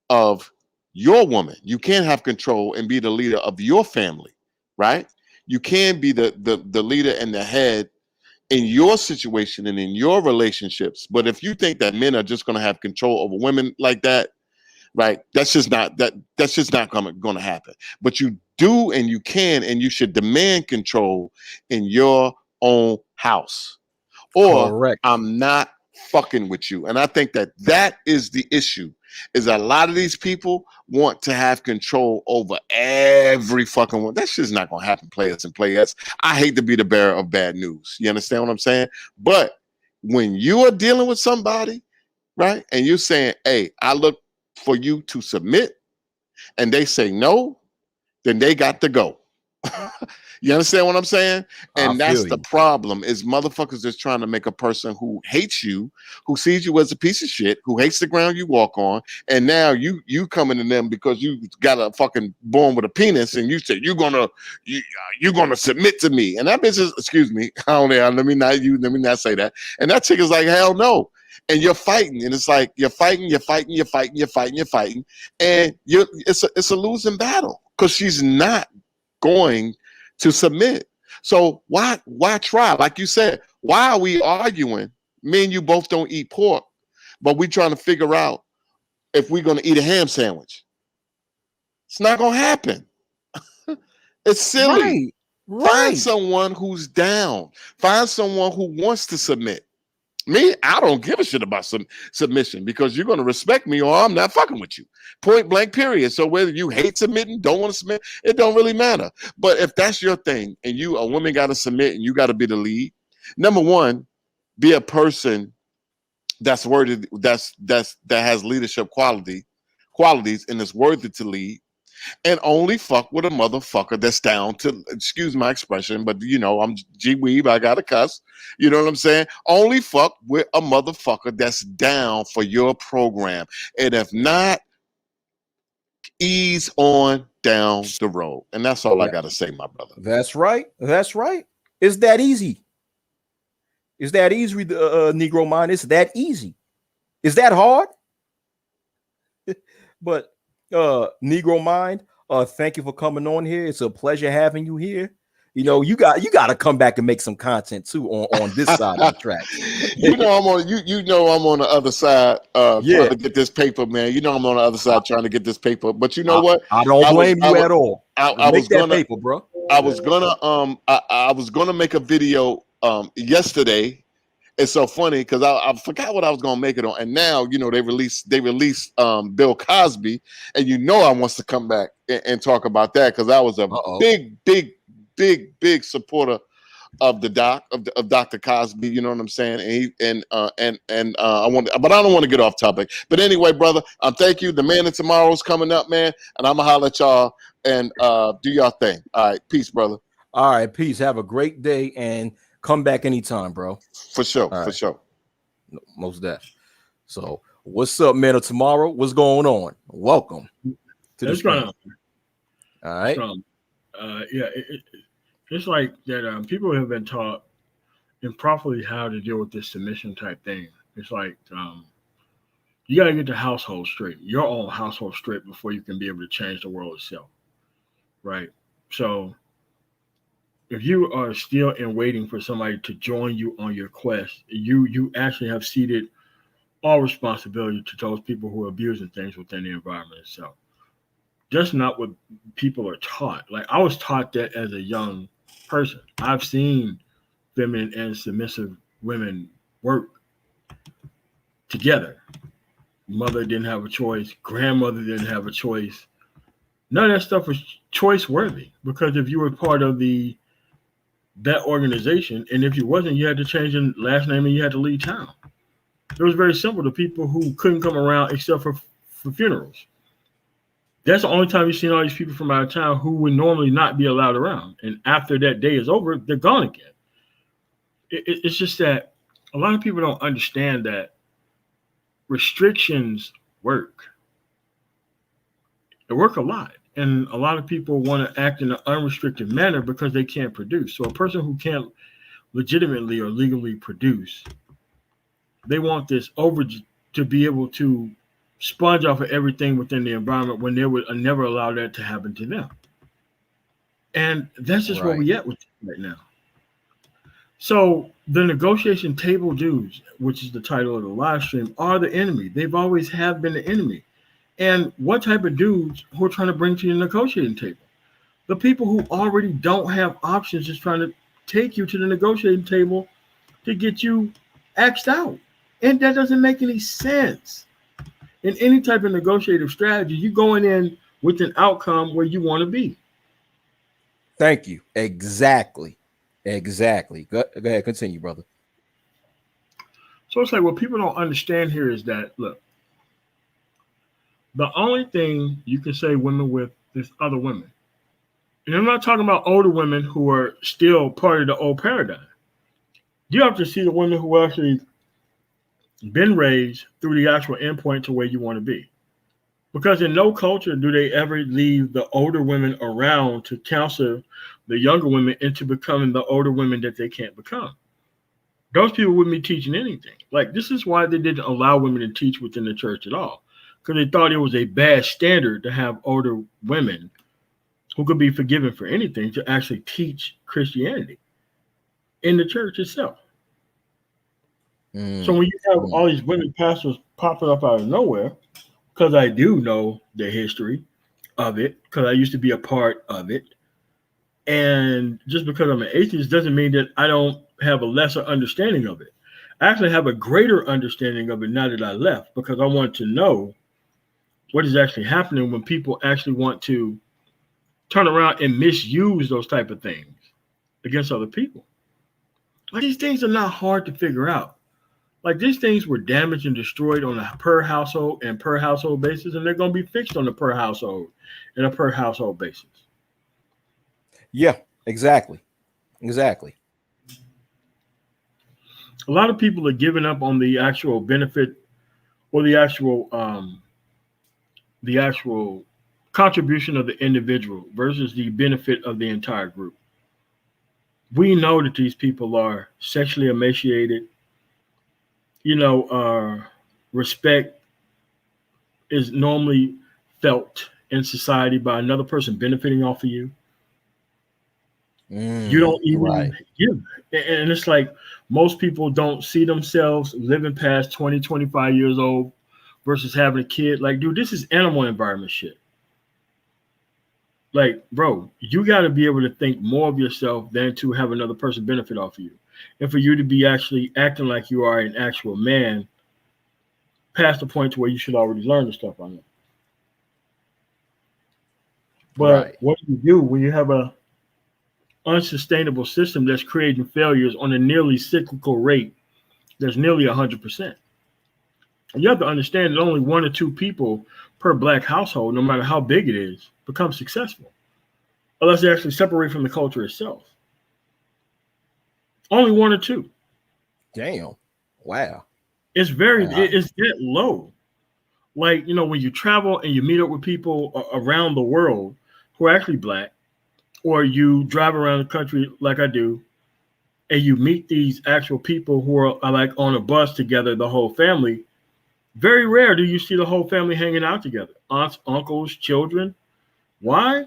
of your woman. You can have control and be the leader of your family, right? You can be the leader and the head in your situation and in your relationships. But if you think that men are just going to have control over women like that, right? That's just not going to happen. But you do, and you can, and you should demand control in your own house, or Correct. I'm not fucking with you. And I think that is the issue, is a lot of these people want to have control over every fucking one. That's just not going to happen, players and players. I hate to be the bearer of bad news. You understand what I'm saying? But when you are dealing with somebody, right, and you're saying, hey, I look for you to submit, and they say no, then they got to go. You understand what I'm saying? And that's the problem, is motherfuckers just trying to make a person who hates you, who sees you as a piece of shit, who hates the ground you walk on, and now you coming to them because you got a fucking born with a penis, and you say you're gonna submit to me, and that bitch is, excuse me, I don't know, let me not say that, and that chick is like, hell no. And you're fighting, and it's like you're fighting, and it's a losing battle, because she's not going to submit. So why try? Like you said, why are we arguing? Me and you both don't eat pork, but we trying to figure out if we're going to eat a ham sandwich. It's not going to happen. It's silly. Find someone who's down. Find someone who wants to submit. Me, I don't give a shit about some submission because you're going to respect me or I'm not fucking with you. Point blank, period. So whether you hate submitting, don't want to submit, it don't really matter. But if that's your thing and a woman got to submit and you got to be the lead, number one, be a person that's worthy, that has leadership qualities and is worthy to lead. And only fuck with a motherfucker that's down to, excuse my expression, but I'm G-Weeb, I got to cuss. You know what I'm saying? Only fuck with a motherfucker that's down for your program. And if not, ease on down the road. And that's all I got to say, my brother. That's right. That's right. It's that easy. It's that easy, Negro Mind. It's that easy. Is that hard? But Negro Mind, thank you for coming on here. It's a pleasure having you here. You got to come back and make some content too on this side of the track. I'm on the other side trying to get this paper, man. I'm on the other side trying to get this paper. But you know what? I don't blame you at all. I was gonna paper, bro. I was gonna make a video yesterday. It's so funny because I forgot what I was gonna make it on, and now they released Bill Cosby, and I wants to come back and talk about that because I was a big supporter of the of Dr. Cosby. You know what I'm saying? And I want, but I don't want to get off topic. But anyway, brother, thank you. The Man of Tomorrow's coming up, man, and I'm gonna holler at y'all and do y'all thing. All right, peace, brother. All right, peace. Have a great day and come back anytime, bro. For sure, right. For sure. Most definitely. So, what's up, Man of Tomorrow? What's going on? Welcome to the show. All right. It's like that. People have been taught improperly how to deal with this submission type thing. It's like you got to get the household straight, your own household straight, before you can be able to change the world itself, right? So, if you are still in waiting for somebody to join you on your quest, you actually have ceded all responsibility to those people who are abusing things within the environment itself. Just not what people are taught. Like I was taught that as a young person. I've seen feminine and submissive women work together. Mother didn't have a choice. Grandmother didn't have a choice. None of that stuff was choice worthy because if you were part of that organization, and if you wasn't, you had to change your last name and you had to leave town. It was very simple to people who couldn't come around except for funerals. That's the only time you've seen all these people from out of town who would normally not be allowed around. And after that day is over, they're gone again. It's just that a lot of people don't understand that restrictions work. They work a lot. And a lot of people want to act in an unrestricted manner because they can't produce. So a person who can't legitimately or legally produce, they want this overage to be able to sponge off of everything within the environment when they would never allow that to happen to them. And that's just where we at with right now. So the negotiation table dudes, which is the title of the live stream, are the enemy. They've always have been the enemy. And what type of dudes who are trying to bring to your negotiating table? The people who already don't have options, just trying to take you to the negotiating table to get you axed out. And that doesn't make any sense. In any type of negotiative strategy, you're going in with an outcome where you want to be. Thank you. Exactly. Go ahead, continue, brother. So it's like what people don't understand here is that, look, the only thing you can say women with is other women. And I'm not talking about older women who are still part of the old paradigm. You have to see the women who actually been raised through the actual endpoint to where you want to be. Because in no culture do they ever leave the older women around to counsel the younger women into becoming the older women that they can't become. Those people wouldn't be teaching anything. Like, this is why they didn't allow women to teach within the church at all. Because they thought it was a bad standard to have older women who could be forgiven for anything to actually teach Christianity in the church itself. So when you have all these women pastors popping up out of nowhere, because I do know the history of it, because I used to be a part of it, And just because I'm an atheist doesn't mean that I don't have a lesser understanding of it. I actually have a greater understanding of it now that I left, because I want to know what is actually happening when people actually want to turn around and misuse those type of things against other people. Like, these things are not hard to figure out. Like, these things were damaged and destroyed on a per household basis, and they're going to be fixed on a per household basis. Yeah, exactly. Exactly. A lot of people are giving up on the actual benefit or the actual contribution of the individual versus the benefit of the entire group. We know that these people are sexually emaciated. Respect is normally felt in society by another person benefiting off of you. You don't even give. And it's like most people don't see themselves living past 20, 25 years old versus having a kid. Like, dude, this is animal environment shit. Like, bro, you got to be able to think more of yourself than to have another person benefit off of you. And for you to be actually acting like you are an actual man past the point to where you should already learn the stuff on it. But what do you do when you have a unsustainable system that's creating failures on a nearly cyclical rate that's nearly 100%? And you have to understand that only 1 or 2 people per black household, no matter how big it is, become successful, unless they actually separate from the culture itself. Only 1 or 2. Damn. Wow. It's it's that low. Like, when you travel and you meet up with people around the world who are actually black, or you drive around the country like I do, and you meet these actual people who are like on a bus together, the whole family, very rare do you see the whole family hanging out together. Aunts, uncles, children. Why?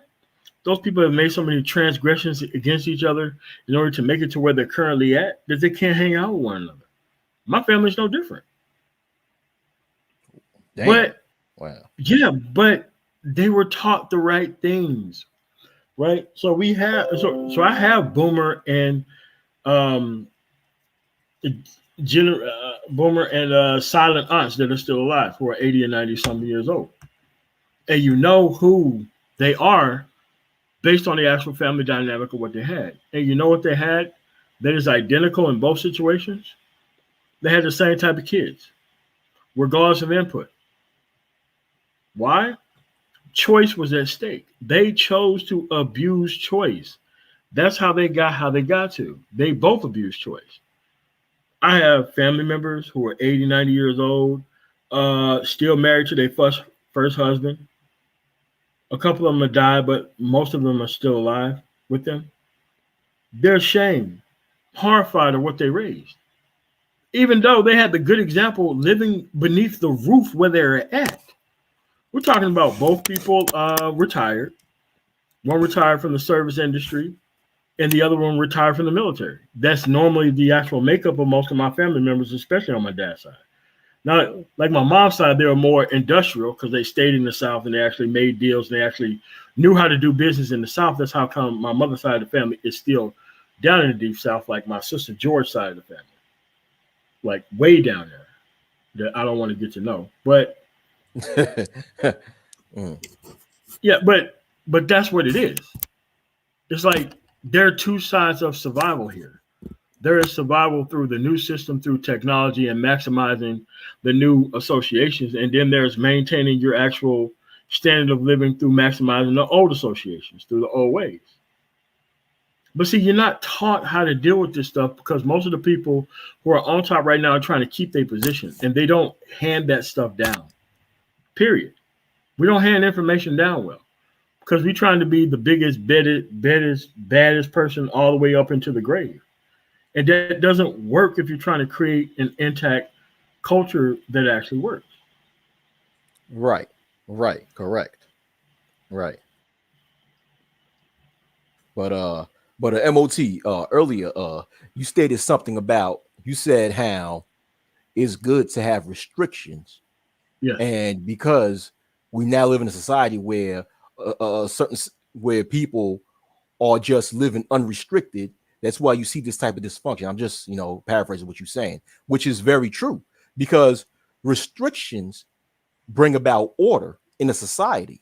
Those people have made so many transgressions against each other in order to make it to where they're currently at that they can't hang out with one another. My family's no different. Damn. But wow. Yeah, but they were taught the right things, right? So I have Boomer and silent aunts that are still alive who are 80 and 90 something years old, and you know who they are based on the actual family dynamic of what they had. And you know what they had that is identical in both situations? They had the same type of kids, regardless of input. Why? Choice was at stake. They chose to abuse choice. That's how they got to. They both abused choice. I have family members who are 80, 90 years old, still married to their first husband. A couple of them have died, but most of them are still alive with them. They're ashamed, horrified of what they raised, even though they had the good example living beneath the roof where they're at. We're talking about both people retired. One retired from the service industry, and the other one retired from the military. That's normally the actual makeup of most of my family members, especially on my dad's side. Now, like my mom's side, they were more industrial because they stayed in the South and they actually made deals and they actually knew how to do business in the South. That's how come my mother's side of the family is still down in the deep South, like my sister George's side of the family, like way down there that I don't want to get to know. But yeah, but that's what it is. It's like there are two sides of survival here. There is survival through the new system, through technology and maximizing the new associations. And then there's maintaining your actual standard of living through maximizing the old associations, through the old ways. But see, you're not taught how to deal with this stuff because most of the people who are on top right now are trying to keep their position and they don't hand that stuff down. Period. We don't hand information down well because we're trying to be the biggest, baddest person all the way up into the grave. And that doesn't work if you're trying to create an intact culture that actually works. Right. Correct. Right. But MOT earlier you stated something about, you said how it's good to have restrictions. Yeah. And because we now live in a society where where people are just living unrestricted. That's why you see this type of dysfunction. I'm just, paraphrasing what you're saying, which is very true, because restrictions bring about order in a society.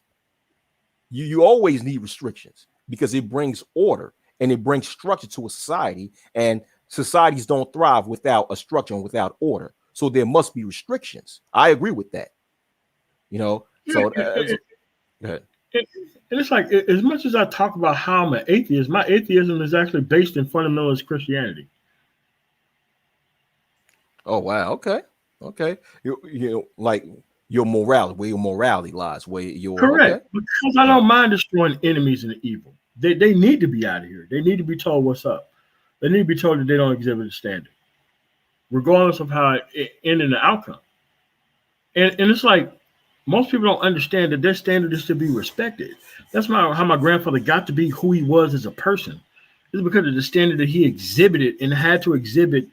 You always need restrictions because it brings order and it brings structure to a society, and societies don't thrive without a structure and without order. So there must be restrictions. I agree with that. So go ahead. And it's like, as much as I talk about how I'm an atheist, my atheism is actually based in fundamentalist Christianity. Oh wow, okay. You like your morality, where your morality lies, where your okay. Correct. Because I don't mind destroying enemies and the evil. They need to be out of here. They need to be told what's up. They need to be told that they don't exhibit a standard, regardless of how it ended the outcome. And it's like, most people don't understand that their standard is to be respected. That's how my grandfather got to be who he was as a person. It's because of the standard that he exhibited and had to exhibit,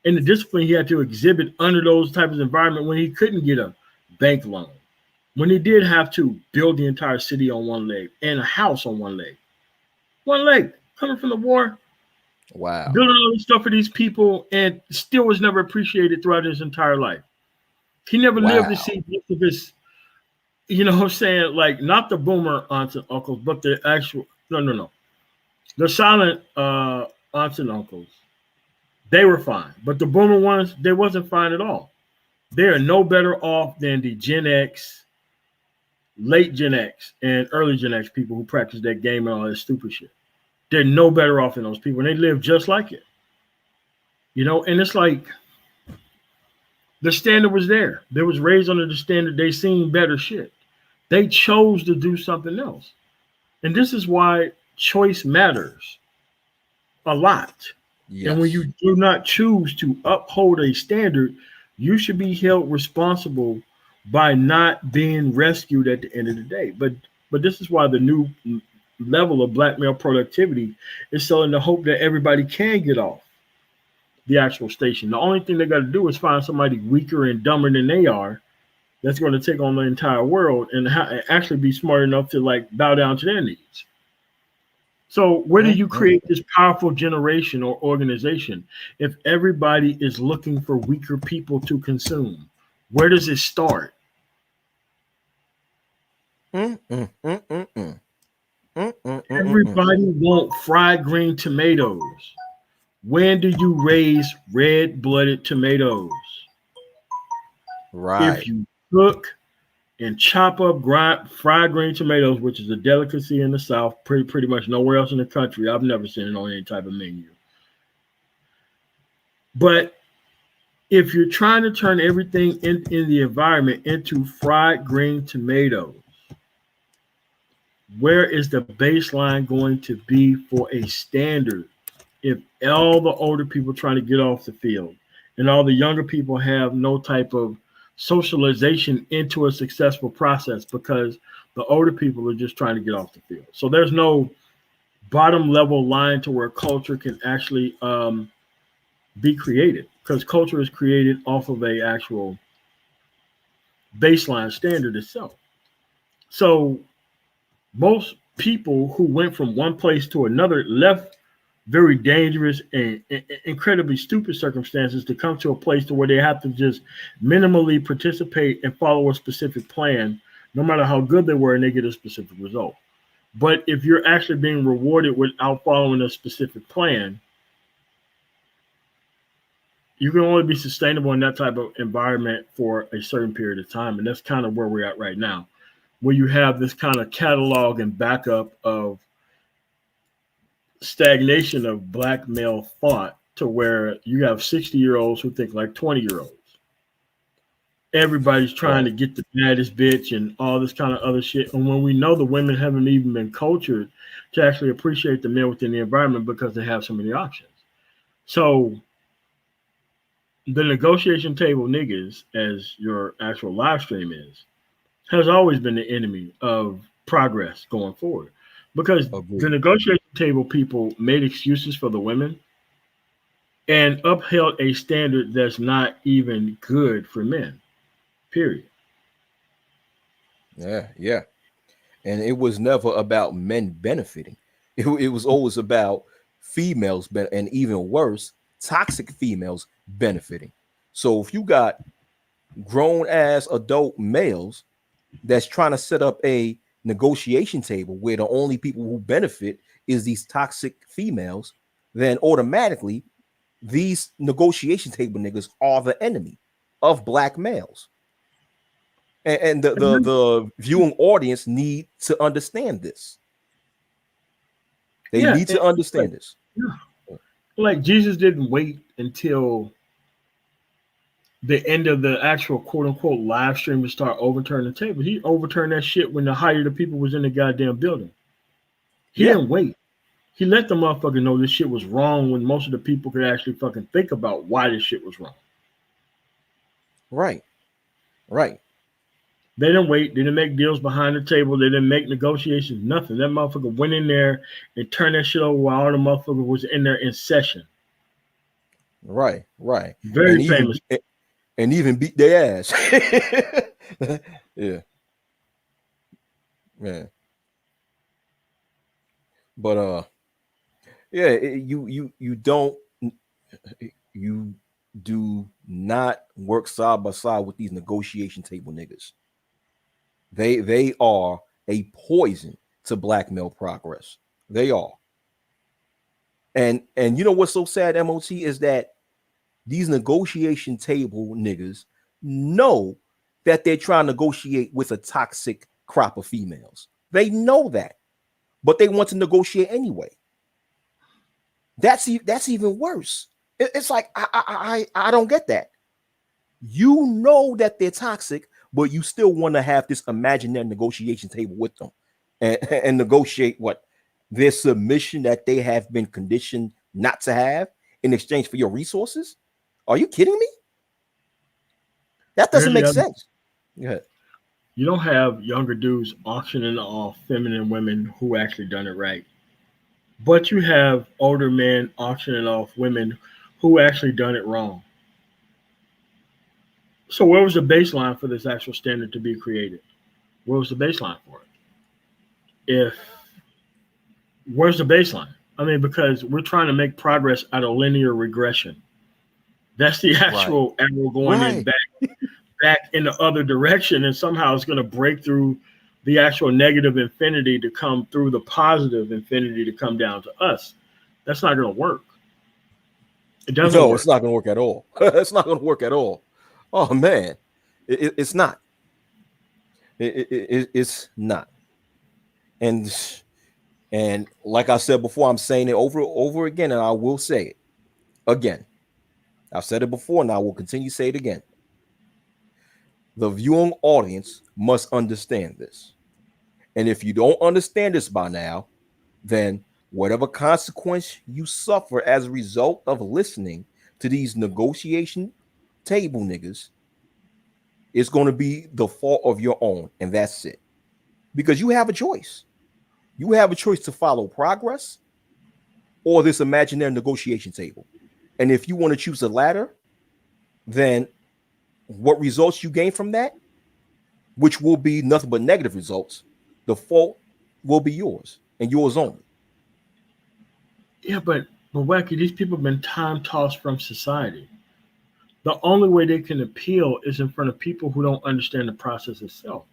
and the discipline he had to exhibit under those types of environment when he couldn't get a bank loan, when he did have to build the entire city on one leg and a house on one leg, coming from the war, Wow. building all this stuff for these people, and still was never appreciated throughout his entire life. He never lived to see most of his, what I'm saying, like, not the boomer aunts and uncles, but the actual, no. The silent aunts and uncles, they were fine. But the boomer ones, they wasn't fine at all. They are no better off than the Gen X, late Gen X, and early Gen X people who practice that game and all that stupid shit. They're no better off than those people, and they live just like it. And it's like, the standard was there. They was raised under the standard. They seen better shit. They chose to do something else. And this is why choice matters a lot. Yes. And when you do not choose to uphold a standard, you should be held responsible by not being rescued at the end of the day. But this is why the new level of black male productivity is selling the hope that everybody can get off the actual station. The only thing they got to do is find somebody weaker and dumber than they are that's going to take on the entire world and actually be smart enough to like bow down to their needs. So where do you create this powerful generation or organization if everybody is looking for weaker people to consume? Where does it start? Everybody want fried green tomatoes. When do you raise red-blooded tomatoes? Right. If you cook and chop up fried green tomatoes, which is a delicacy in the South, pretty much nowhere else in the country. I've never seen it on any type of menu. But if you're trying to turn everything in the environment into fried green tomatoes, where is the baseline going to be for a standard if all the older people trying to get off the field and all the younger people have no type of socialization into a successful process because the older people are just trying to get off the field? So there's no bottom level line to where culture can actually be created, because culture is created off of a actual baseline standard itself. So most people who went from one place to another left very dangerous and incredibly stupid circumstances to come to a place to where they have to just minimally participate and follow a specific plan, no matter how good they were, and they get a specific result. But if you're actually being rewarded without following a specific plan, you can only be sustainable in that type of environment for a certain period of time. And that's kind of where we're at right now, where you have this kind of catalog and backup of stagnation of black male thought, to where you have 60-year-olds who think like 20-year-olds. Everybody's trying to get the baddest bitch and all this kind of other shit. And when we know the women haven't even been cultured to actually appreciate the men within the environment because they have so many options. So the negotiation table niggas, as your actual live stream is, has always been the enemy of progress going forward. Because the negotiation table people made excuses for the women and upheld a standard that's not even good for men, period. Yeah. And it was never about men benefiting. It was always about females, and even worse, toxic females benefiting. So if you got grown ass adult males that's trying to set up a negotiation table where the only people who benefit is these toxic females, then automatically these negotiation table niggas are the enemy of black males. And the viewing audience need to understand this. They need to understand this. Like Jesus didn't wait until the end of the actual quote unquote live stream to start overturning the table. He overturned that shit when the height of the people was in the goddamn building. He didn't wait. He let the motherfucker know this shit was wrong when most of the people could actually fucking think about why this shit was wrong. Right. Right. They didn't wait. They didn't make deals behind the table. They didn't make negotiations. Nothing. That motherfucker went in there and turned that shit over while all the motherfucker was in there in session. Right. Right. Very famous. And even beat their ass. Yeah. Man. But yeah, you do not work side by side with these negotiation table niggas. They are a poison to black male progress. They are. And you know what's so sad, MOT, is that these negotiation table niggas know that they're trying to negotiate with a toxic crop of females. They know that, but they want to negotiate anyway. That's even worse. It's like I don't get that. You know that they're toxic, but you still want to have this imaginary negotiation table with them and negotiate what their submission that they have been conditioned not to have in exchange for your resources. Are you kidding me? That doesn't make sense. Go ahead. You don't have younger dudes auctioning off feminine women who actually done it right. But you have older men auctioning off women who actually done it wrong. So where was the baseline for this actual standard to be created? Where was the baseline for it? Where's the baseline? I mean, because we're trying to make progress out of linear regression. That's the actual arrow going in back in the other direction, and somehow it's going to break through the actual negative infinity to come through the positive infinity to come down to us. That's not going to work. It doesn't work. It's not going to work at all. It's not going to work at all. Oh man, it's not. It's not. And like I said before, I'm saying it over again, and I will say it again. I've said it before, and I will continue to say it again. The viewing audience must understand this. And if you don't understand this by now, then whatever consequence you suffer as a result of listening to these negotiation table niggas, it's going to be the fault of your own. And that's it. Because you have a choice. You have a choice to follow progress or this imaginary negotiation table. And if you want to choose the latter, then what results you gain from that, which will be nothing but negative results, the fault will be yours and yours only. Yeah, but Wacky, these people have been time tossed from society. The only way they can appeal is in front of people who don't understand the process itself.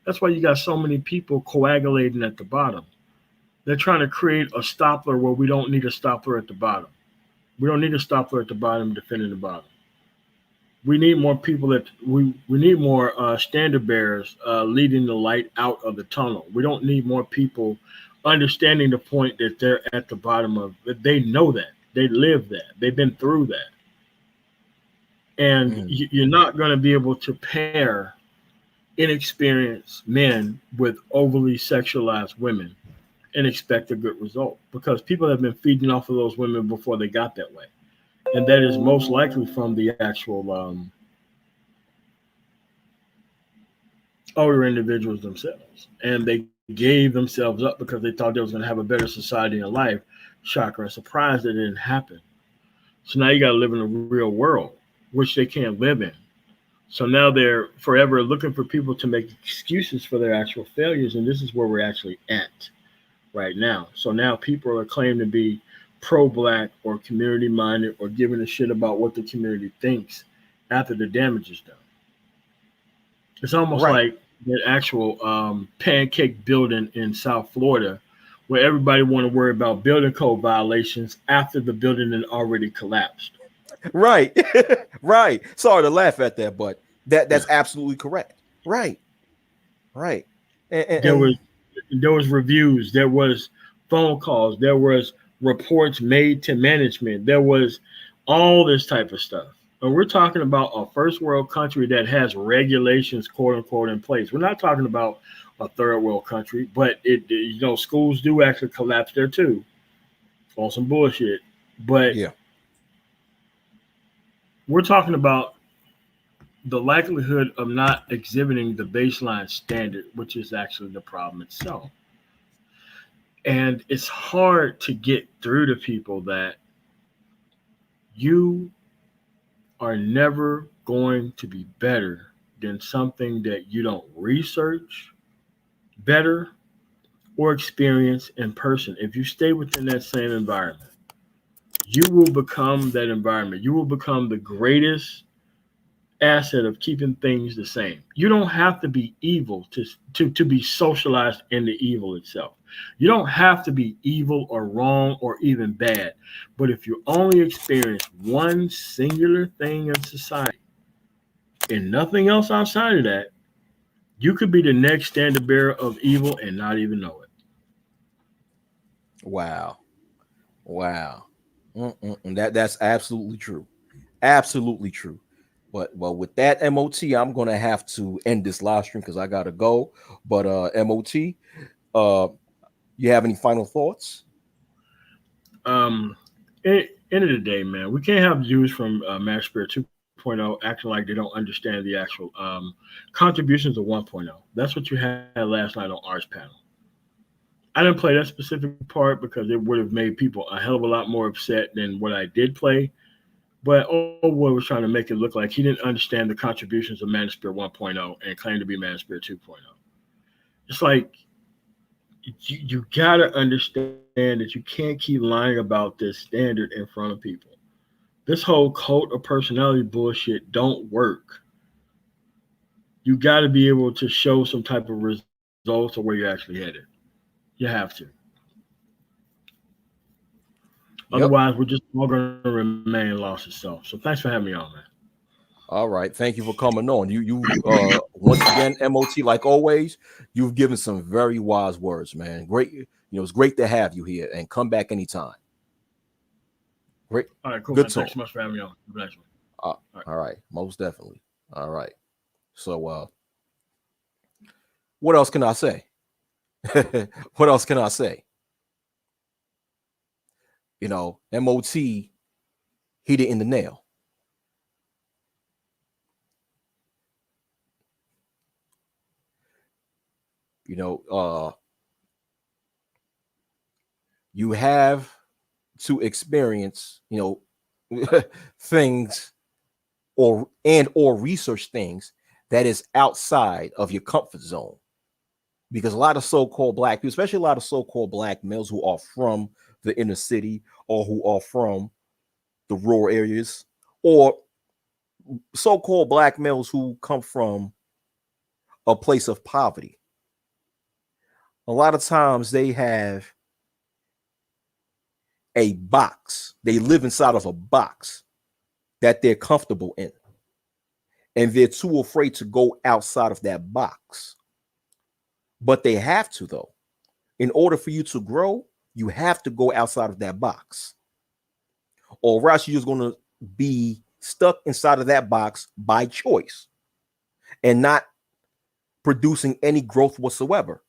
That's why you got so many people coagulating at the bottom. They're trying to create a stopper where we don't need a stopper at the bottom. We don't need a stopper at the bottom defending the bottom. We need more people that we need more standard bearers leading the light out of the tunnel. We don't need more people understanding the point that they're at the bottom of. They know that. They live that. They've been through that. And you're not going to be able to pair inexperienced men with overly sexualized women and expect a good result, because people have been feeding off of those women before they got that way. And that is most likely from the actual older individuals themselves. And they gave themselves up because they thought they was going to have a better society in life. Shocker and surprise that it didn't happen. So now you got to live in the real world, which they can't live in. So now they're forever looking for people to make excuses for their actual failures. And this is where we're actually at. right now. So now people are claiming to be pro-black or community-minded or giving a shit about what the community thinks after the damage is done. It's almost Right. like that actual pancake building in South Florida, where everybody want to worry about building code violations after the building had already collapsed. Right. Right. Sorry to laugh at that, but Yeah, that's absolutely correct. Right. Right. there was And there was reviews, there was phone calls, there was reports made to management, there was all this type of stuff. And we're talking about a first world country that has regulations, quote unquote, in place. We're not talking about a third world country, but schools do actually collapse there too on some bullshit. But yeah. we're talking about the likelihood of not exhibiting the baseline standard, which is actually the problem itself. And it's hard to get through to people that you are never going to be better than something that you don't research better or experience in person. If you stay within that same environment, you will become that environment. You will become the greatest asset of keeping things the same. You don't have to be evil to be socialized into evil itself. You don't have to be evil or wrong or even bad. But if you only experience one singular thing in society and nothing else outside of that, you could be the next standard bearer of evil and not even know it. Wow. Wow. That's absolutely true. Absolutely true. But well, with that MOT, I'm gonna have to end this live stream because I gotta go. But MOT, uh, you have any final thoughts? End of the day, man, we can't have Jews from Mass Spirit 2.0 acting like they don't understand the actual contributions of 1.0. That's what you had last night on Art's panel. I didn't play that specific part because it would have made people a hell of a lot more upset than what I did play. But Old Boy was trying to make it look like he didn't understand the contributions of Manosphere 1.0 and claimed to be Manosphere 2.0. It's like you gotta understand that you can't keep lying about this standard in front of people. This whole cult of personality bullshit don't work. You gotta be able to show some type of results of where you're actually headed. You have to. Yep. Otherwise, we're just all gonna remain lost itself. So thanks for having me on, man. All right. Thank you for coming on. You once again, MOT, like always, you've given some very wise words, man. Great. It's great to have you here and come back anytime. Great. All right, cool, Good man. Thanks talk. so much for having me on. Bless you. Uh, All right. all right. Most definitely. All right. So what else can I say? What else can I say? MOT hit it in the nail. You know, you have to experience, things or research things that is outside of your comfort zone. Because a lot of so-called black people, especially a lot of so-called black males who are from the inner city or who are from the rural areas, or so-called black males who come from a place of poverty, a lot of times they have a box. They live inside of a box that they're comfortable in. And they're too afraid to go outside of that box. But they have to, though. In order for you to grow, you have to go outside of that box. Or else you're just going to be stuck inside of that box by choice and not producing any growth whatsoever.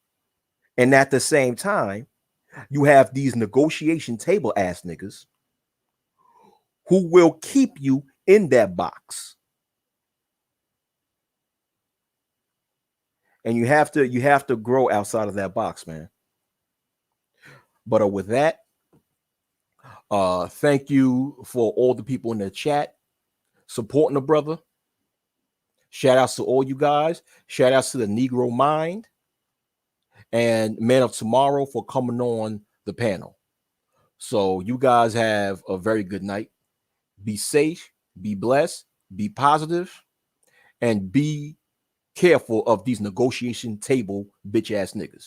And at the same time, you have these negotiation table ass niggas who will keep you in that box. And you have to grow outside of that box, man. But with that, thank you for all the people in the chat supporting the brother. Shout outs to all you guys. Shout outs to the Negro Mind. and Man of Tomorrow for coming on the panel. So you guys have a very good night. Be safe, be blessed, be positive, and be careful of these negotiation table bitch ass niggas.